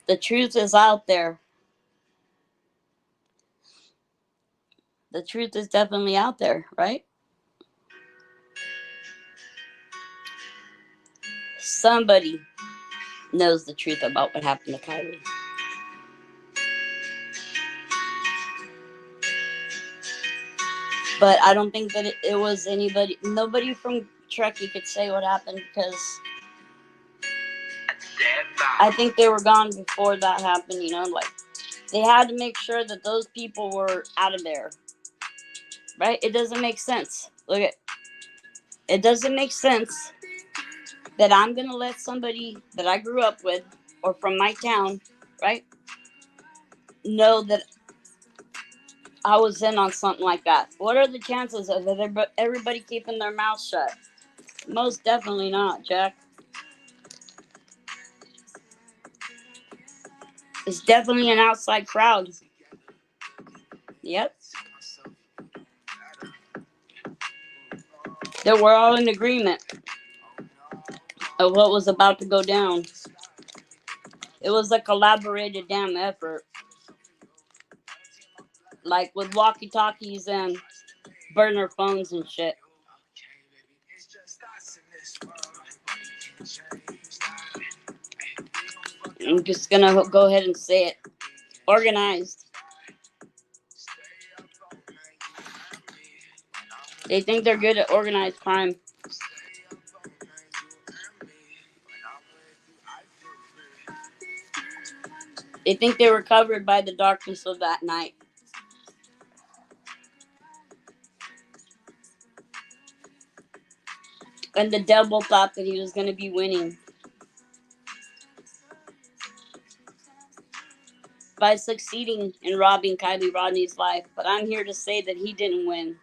The truth is out there. The truth is definitely out there, right? Somebody knows the truth about what happened to Kylie. But I don't think that it was anybody, nobody from Truckee could say what happened, because I think they were gone before that happened, you know, like they had to make sure that those people were out of there, right? It doesn't make sense. Look at, it doesn't make sense that I'm going to let somebody that I grew up with or from my town, right, know that I was in on something like that. What are the chances of everybody keeping their mouth shut? Most definitely not, Jack. It's definitely an outside crowd. Yep. That we're all in agreement of what was about to go down. It was a collaborated damn effort. Like with walkie-talkies and burner phones and shit. I'm just gonna go ahead and say it. Organized. They think they're good at organized crime. They think they were covered by the darkness of that night. And the devil thought that he was going to be winning by succeeding in robbing Kiely Rodni's life. But I'm here to say that he didn't win.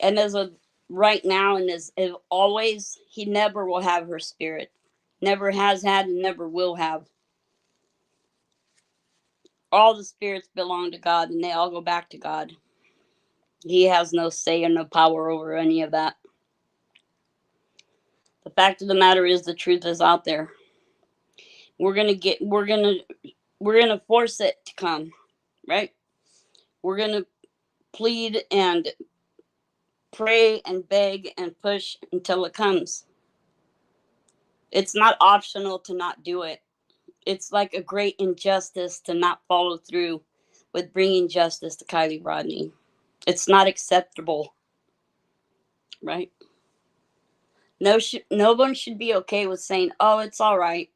And as of right now and as always, he never will have her spirit. Never has had and never will have. All the spirits belong to God and they all go back to God. He has no say or no power over any of that. The fact of the matter is the truth is out there. We're gonna force it to come, right? We're gonna plead and pray and beg and push until it comes. It's not optional to not do it. It's like a great injustice to not follow through with bringing justice to Kiely Rodni. It's not acceptable, right? No one should be okay with saying, "Oh, it's all right.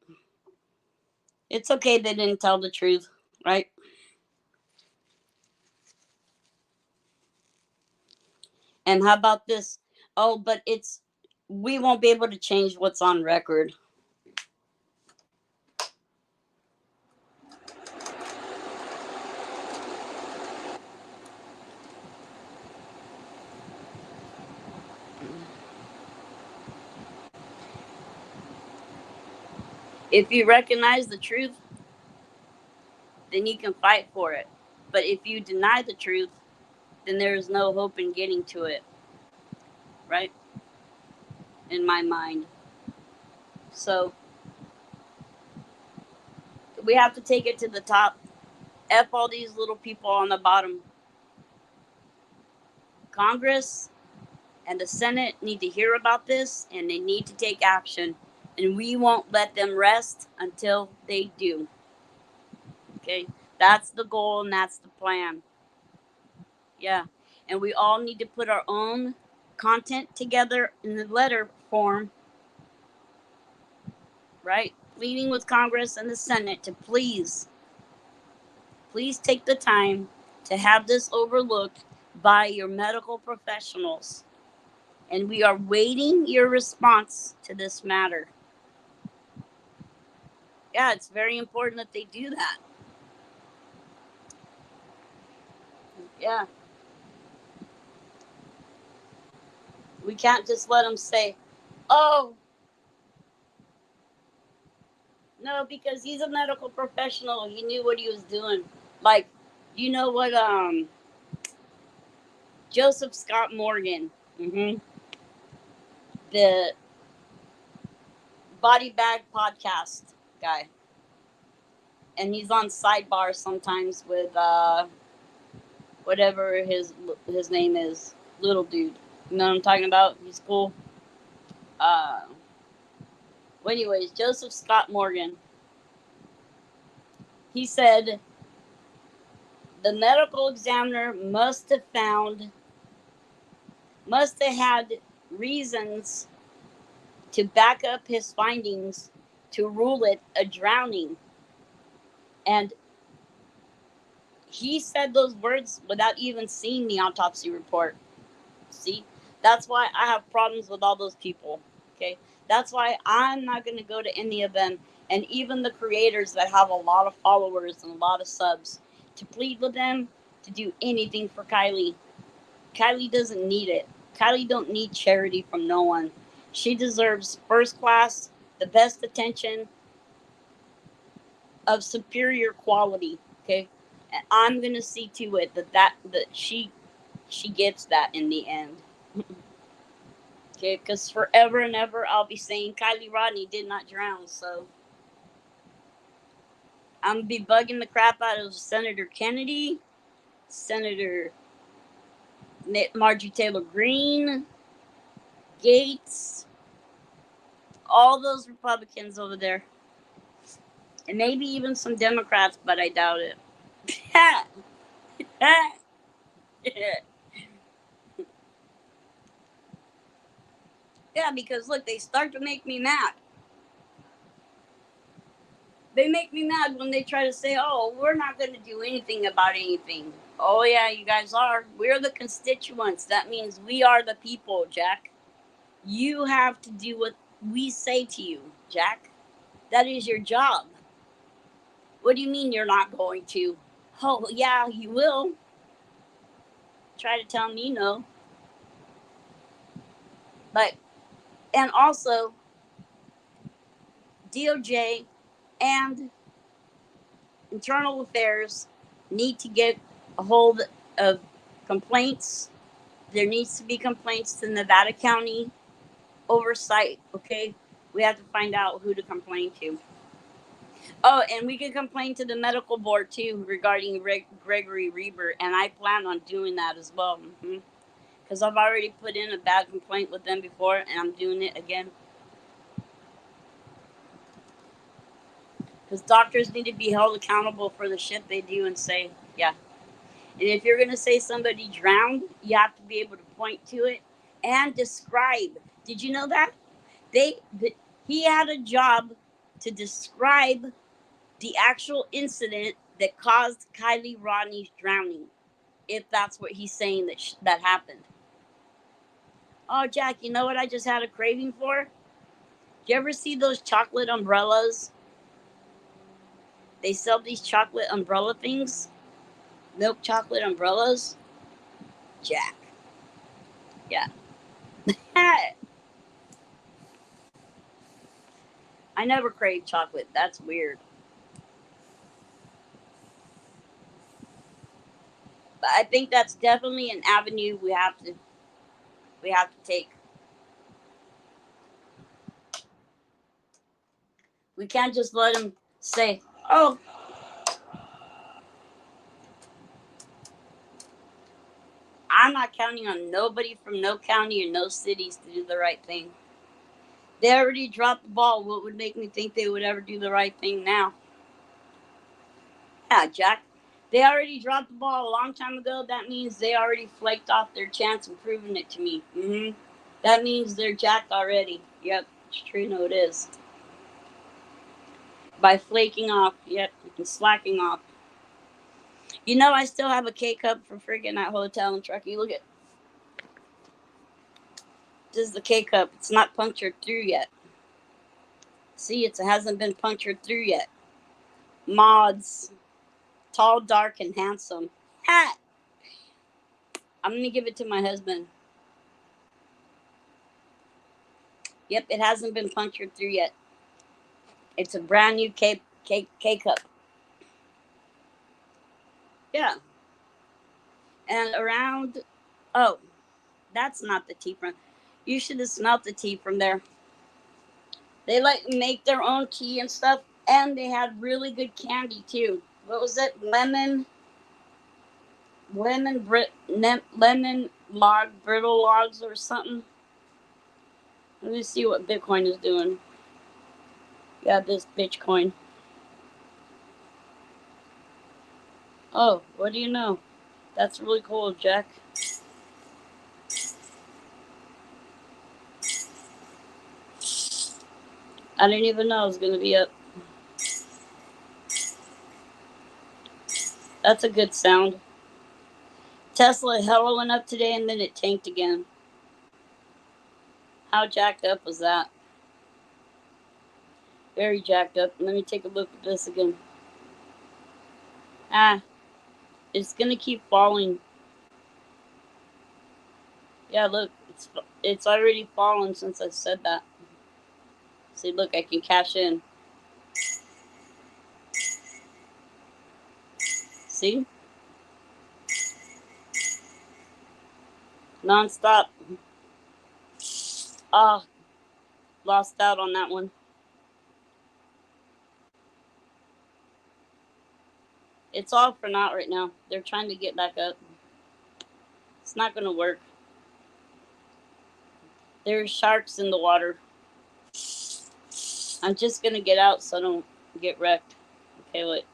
It's okay they didn't tell the truth," right? And how about this? Oh, but we won't be able to change what's on record. If you recognize the truth, then you can fight for it. But if you deny the truth, then there is no hope in getting to it, right? In my mind. So we have to take it to the top. F all these little people on the bottom. Congress and the Senate need to hear about this and they need to take action. And we won't let them rest until they do. Okay? That's the goal and that's the plan. Yeah. And we all need to put our own content together in the letter form, right? Pleading with Congress and the Senate to please take the time to have this overlooked by your medical professionals. And we are waiting your response to this matter. Yeah, it's very important that they do that. Yeah. We can't just let them say, "Oh, no, because he's a medical professional. He knew what he was doing." Like, you know what, Joseph Scott Morgan, the Body Bag podcast guy. And he's on Sidebar sometimes with whatever his name is, little dude. You know what I'm talking about? He's cool. Well, anyways, Joseph Scott Morgan. He said the medical examiner must have had reasons to back up his findings to rule it a drowning. And he said those words without even seeing the autopsy report. See, that's why I have problems with all those people. Okay, that's why I'm not going to go to any of them, and even the creators that have a lot of followers and a lot of subs, to plead with them to do anything for Kiely. Kiely doesn't need it. Kiely don't need charity from no one. She deserves first class, the best attention of superior quality. Okay, and I'm gonna see to it that she gets that in the end. Okay, because forever and ever I'll be saying Kiely Rodni did not drown. So I'm gonna be bugging the crap out of Senator Kennedy, Senator Marjorie Taylor Greene, Gates, all those Republicans over there, and maybe even some Democrats, but I doubt it. Yeah, because look, they start to make me mad. They make me mad when they try to say, oh, we're not going to do anything about anything. Oh, yeah, you guys are. We're the constituents. That means we are the people, Jack. You have to do what we say to you, Jack. That is your job. What do you mean you're not going to? Oh, yeah, you will. Try to tell me no. But, and also, DOJ and Internal Affairs need to get a hold of complaints. There needs to be complaints to Nevada County oversight, okay? We have to find out who to complain to. Oh, and we can complain to the medical board too regarding Gregory Reber, and I plan on doing that as well. Because I've already put in a bad complaint with them before, and I'm doing it again. Because doctors need to be held accountable for the shit they do and say, yeah. And if you're going to say somebody drowned, you have to be able to point to it and describe. Did you know that? He had a job to describe the actual incident that caused Kylie Rodney's drowning, if that's what he's saying that happened. Oh, Jack, you know what I just had a craving for? Do you ever see those chocolate umbrellas? They sell these chocolate umbrella things, milk chocolate umbrellas. Jack, yeah. I never crave chocolate. That's weird. But I think that's definitely an avenue we have to take. We can't just let them say, "Oh, I'm not counting on nobody from no county or no cities to do the right thing." They already dropped the ball. What would make me think they would ever do the right thing now? Yeah, Jack. They already dropped the ball a long time ago. That means they already flaked off their chance and proven it to me. That means they're jacked already. Yep, it's true. No, it is. By flaking off, yep, and slacking off. You know, I still have a K cup from freaking that hotel in Truckee. Look at this is the K cup. It's not punctured through yet. See, it hasn't been punctured through yet. Mods, tall, dark, and handsome. Ha! I'm gonna give it to my husband. Yep, it hasn't been punctured through yet. It's a brand new K cup. Yeah. And around, oh, that's not the tea from. You should have smelt the tea from there. They like make their own tea and stuff, and they had really good candy too. What was it? Lemon brittle logs or something. Let me see what Bitcoin is doing. Yeah, this Bitcoin. Oh, what do you know? That's really cool, Jack. I didn't even know it was going to be up. That's a good sound. Tesla hell went up today and then it tanked again. How jacked up was that? Very jacked up. Let me take a look at this again. It's going to keep falling. Yeah, look, it's already fallen since I said that. See, look, I can cash in. See? Non-stop. Ah, lost out on that one. It's all for naught right now. They're trying to get back up. It's not going to work. There's sharks in the water. I'm just going to get out so I don't get wrecked. Okay, wait.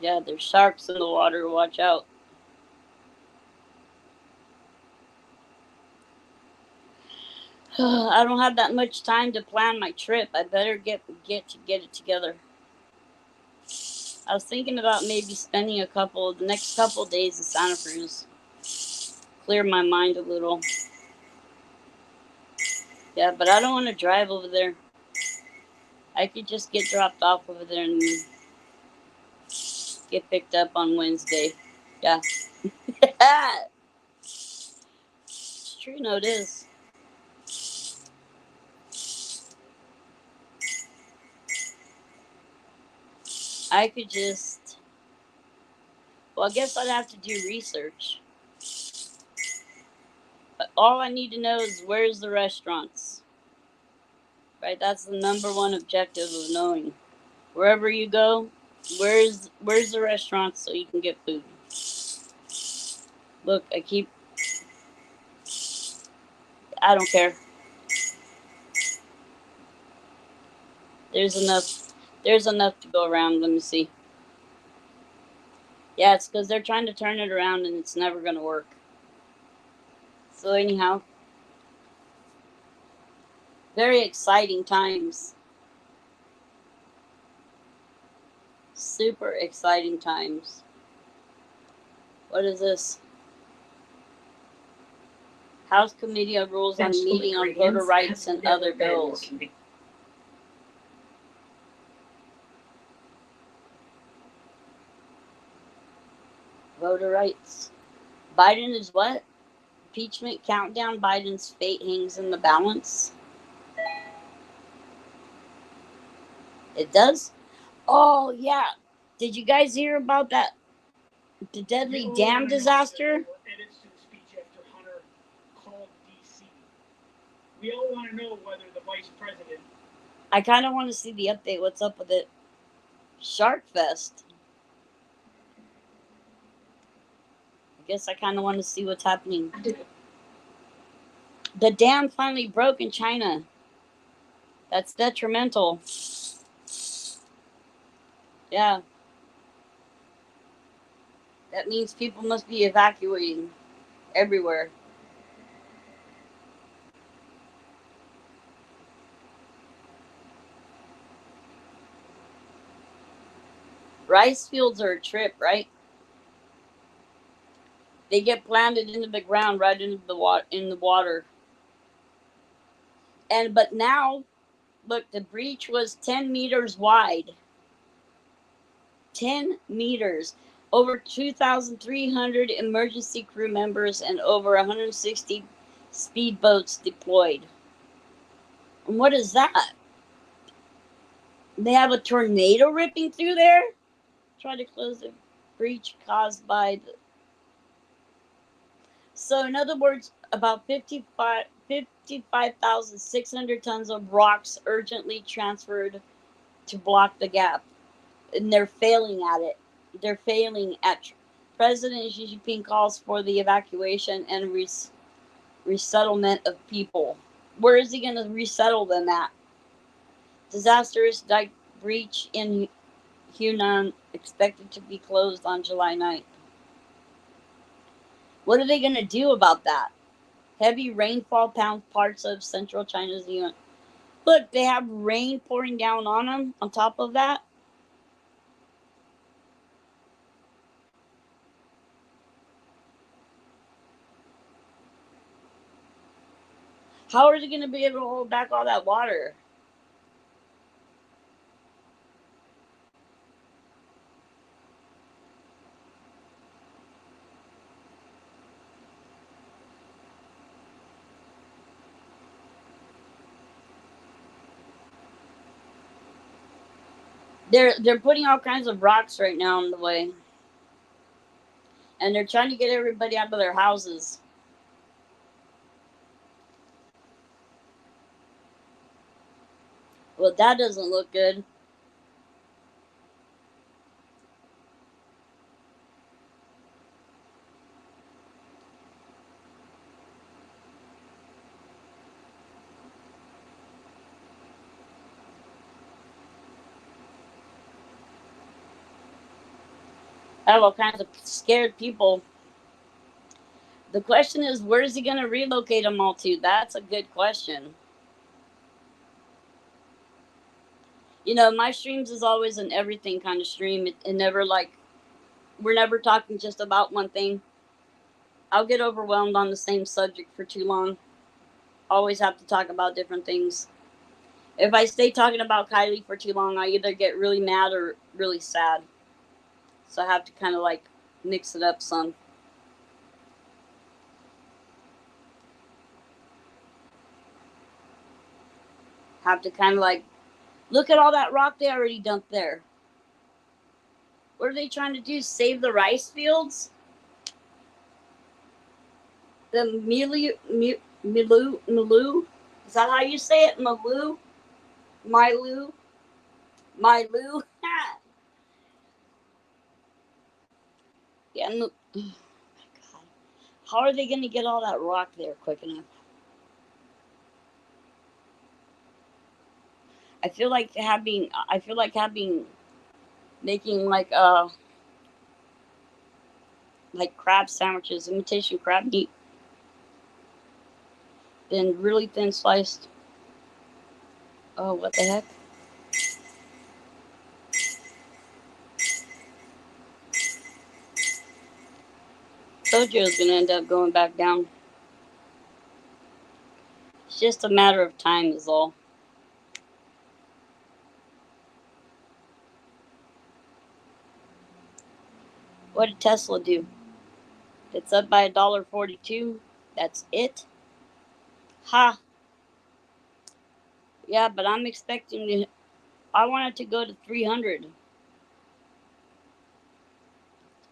Yeah, there's sharks in the water. Watch out. I don't have that much time to plan my trip. I better get it together. I was thinking about maybe spending the next couple days in Santa Cruz. Clear my mind a little. Yeah, but I don't want to drive over there. I could just get dropped off over there and get picked up on Wednesday. Yeah. It's true, no, it is. I could just. Well, I guess I'd have to do research. But all I need to know is where's the restaurants. Right? That's the number one objective of knowing. Wherever you go, where's the restaurant so you can get food. Look, I don't care. There's enough to go around. Let me see. Yeah, it's because they're trying to turn it around and it's never going to work. So anyhow, very exciting times. Super exciting times. What is this? House Committee of Rules on Meeting on Voter Rights and Other Bills. Voter rights. Biden is what? Impeachment countdown. Biden's fate hangs in the balance. It does? Oh, yeah. Did you guys hear about that? The deadly dam disaster? We all want to know whether the vice president. I kind of want to see the update. What's up with it? Shark Fest. I guess I kind of want to see what's happening. The dam finally broke in China. That's detrimental. Yeah. That means people must be evacuating everywhere. Rice fields are a trip, right? They get planted into the ground, right into the water. But now, look, the breach was 10 meters wide. 10 meters. Over 2,300 emergency crew members and over 160 speedboats deployed. And what is that? They have a tornado ripping through there? Try to close the breach caused by the... So, in other words, about 55,600 tons of rocks urgently transferred to block the gap. And they're failing at it. They're failing at... President Xi Jinping calls for the evacuation and resettlement of people. Where is he going to resettle them at? Disastrous dike breach in Hunan expected to be closed on July 9th. What are they going to do about that? Heavy rainfall pounds parts of central China's Yunnan. Look, they have rain pouring down on them on top of that. How are they going to be able to hold back all that water? They're putting all kinds of rocks right now in the way. And they're trying to get everybody out of their houses. Well, that doesn't look good. I have all kinds of scared people. The question is, where is he going to relocate them all to? That's a good question. You know, my streams is always an everything kind of stream. It never like, we're never talking just about one thing. I'll get overwhelmed on the same subject for too long. Always have to talk about different things. If I stay talking about Kylie for too long, I either get really mad or really sad. So I have to kind of like mix it up some. Have to kind of like, look at all that rock they already dumped there. What are they trying to do? Save the rice fields? The Milu? Is that how you say it? Milu? Milu? Yeah, no, oh my God. How are they going to get all that rock there quick enough? I feel like making like crab sandwiches, imitation crab meat, then really thin sliced. Oh, what the heck? Told you it was gonna end up going back down. It's just a matter of time is all. What did Tesla do? It's up by $1.42. That's it. Ha. Yeah, but I'm expecting to. I want it to go to 300. It's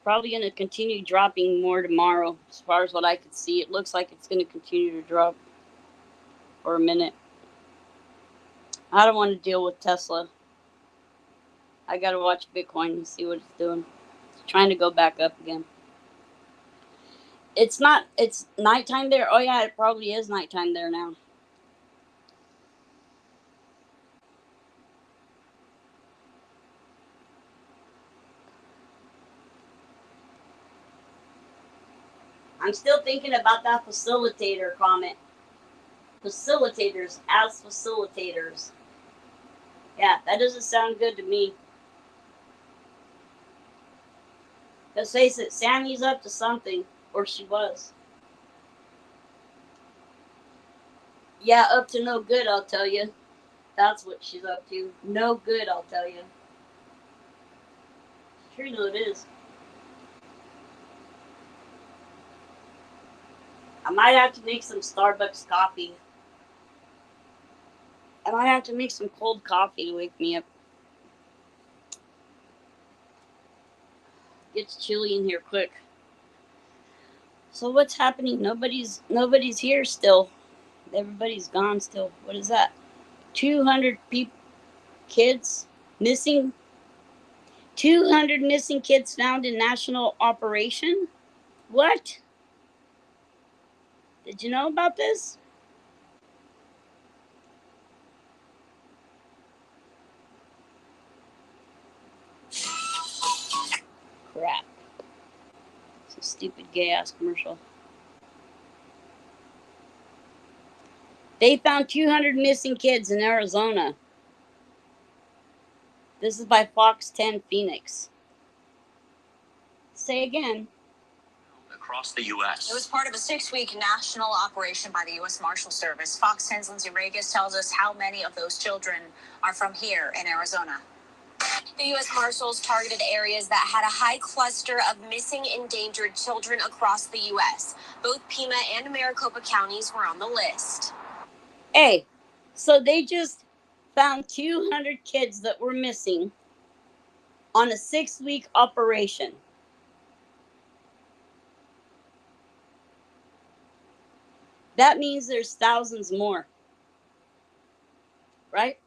probably going to continue dropping more tomorrow. As far as what I could see, it looks like it's going to continue to drop for a minute. I don't want to deal with Tesla. I got to watch Bitcoin and see what it's doing. It's trying to go back up again. It's nighttime there. Oh, yeah, it probably is nighttime there now. I'm still thinking about that facilitator comment. Facilitators as facilitators. Yeah, that doesn't sound good to me. Let's face it, Sammy's up to something. Or she was. Yeah, up to no good, I'll tell you. That's what she's up to. No good, I'll tell you. Sure, you know it is. I might have to make some Starbucks coffee. I might have to make some cold coffee to wake me up. Gets chilly in here quick. So what's happening? Nobody's here still. Everybody's gone still. What is that? 200 kids missing. 200 missing kids found in national operation. What? Did you know about this? Crap. It's a stupid gay ass commercial. They found 200 missing kids in Arizona. This is by Fox 10 Phoenix. Say again. Across the U.S. It was part of a 6-week national operation by the U.S. Marshal Service. Fox 10's Lindsay Regas tells us how many of those children are from here in Arizona. The U.S. Marshals targeted areas that had a high cluster of missing endangered children across the U.S. Both Pima and Maricopa counties were on the list. Hey, so they just found 200 kids that were missing on a 6-week operation. That means there's thousands more, right?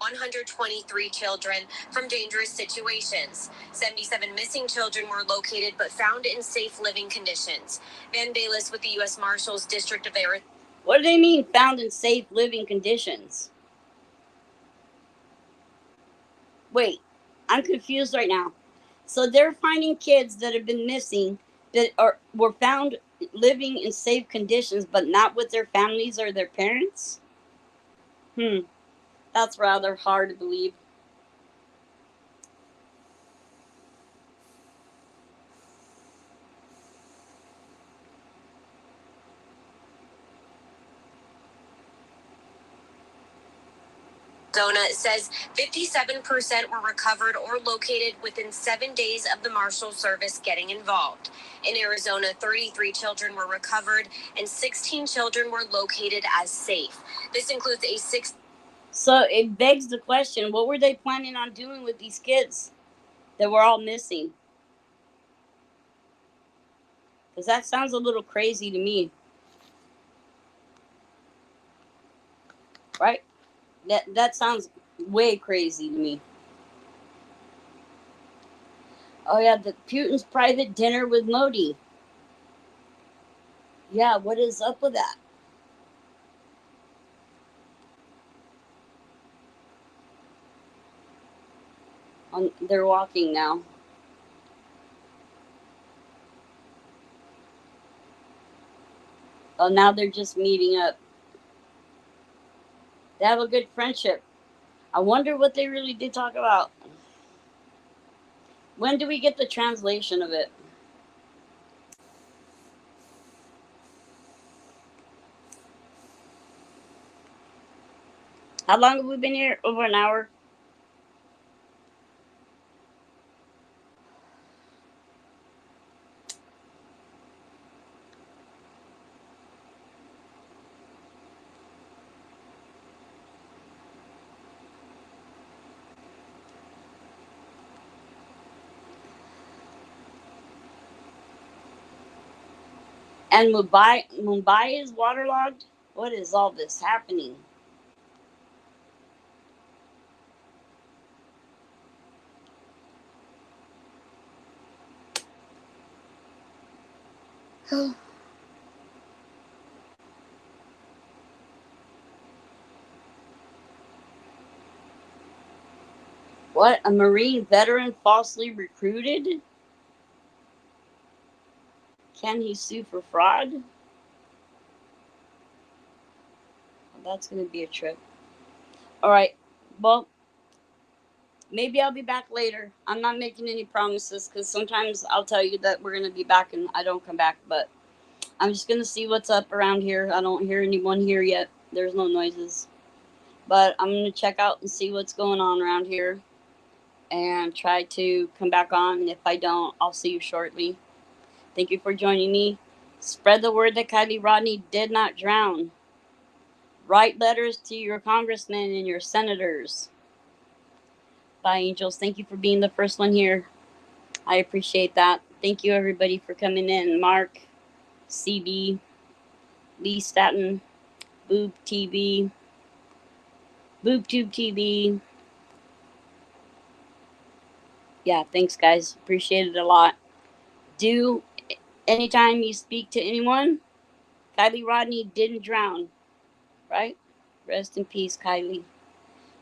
$123 children from dangerous situations. 77 missing children were located but found in safe living conditions. Van Bayless with the U.S. Marshals District of Arizona. What do they mean found in safe living conditions? Wait, I'm confused right now. So they're finding kids that have been missing that were found living in safe conditions, but not with their families or their parents. That's rather hard to believe. Arizona says 57% were recovered or located within 7 days of the Marshal Service getting involved. In Arizona, 33 children were recovered and 16 children were located as safe. This includes a six. So it begs the question, what were they planning on doing with these kids that were all missing? Because that sounds a little crazy to me. Right? That sounds way crazy to me. Oh yeah, the Putin's private dinner with Modi. Yeah, what is up with that? They're walking now. Oh, now they're just meeting up. They have a good friendship. I wonder what they really did talk about. When do we get the translation of it? How long have we been here? Over an hour? And Mumbai is waterlogged? What is all this happening? What? A Marine veteran falsely recruited? Can he sue for fraud? Well, that's going to be a trip. All right. Well, maybe I'll be back later. I'm not making any promises because sometimes I'll tell you that we're going to be back and I don't come back. But I'm just going to see what's up around here. I don't hear anyone here yet. There's no noises. But I'm going to check out and see what's going on around here and try to come back on. And if I don't, I'll see you shortly. Thank you for joining me. Spread the word that Kiely Rodni did not drown. Write letters to your congressmen and your senators. Bye, angels. Thank you for being the first one here. I appreciate that. Thank you, everybody, for coming in. Mark, CB, Lee Staten, Boob TV, BoobTube TV. Yeah, thanks, guys. Appreciate it a lot. Do anytime you speak to anyone, Kiely Rodni didn't drown, right? Rest in peace, Kiely.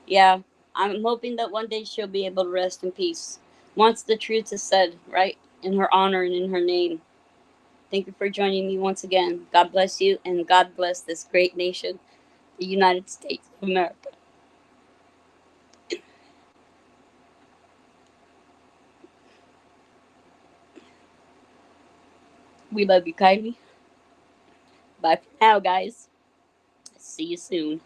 Yeah, I'm hoping that one day she'll be able to rest in peace once the truth is said, right? In her honor and in her name. Thank you for joining me once again. God bless you, and God bless this great nation, the United States of America. We love you, Kylie. Bye for now, guys. See you soon.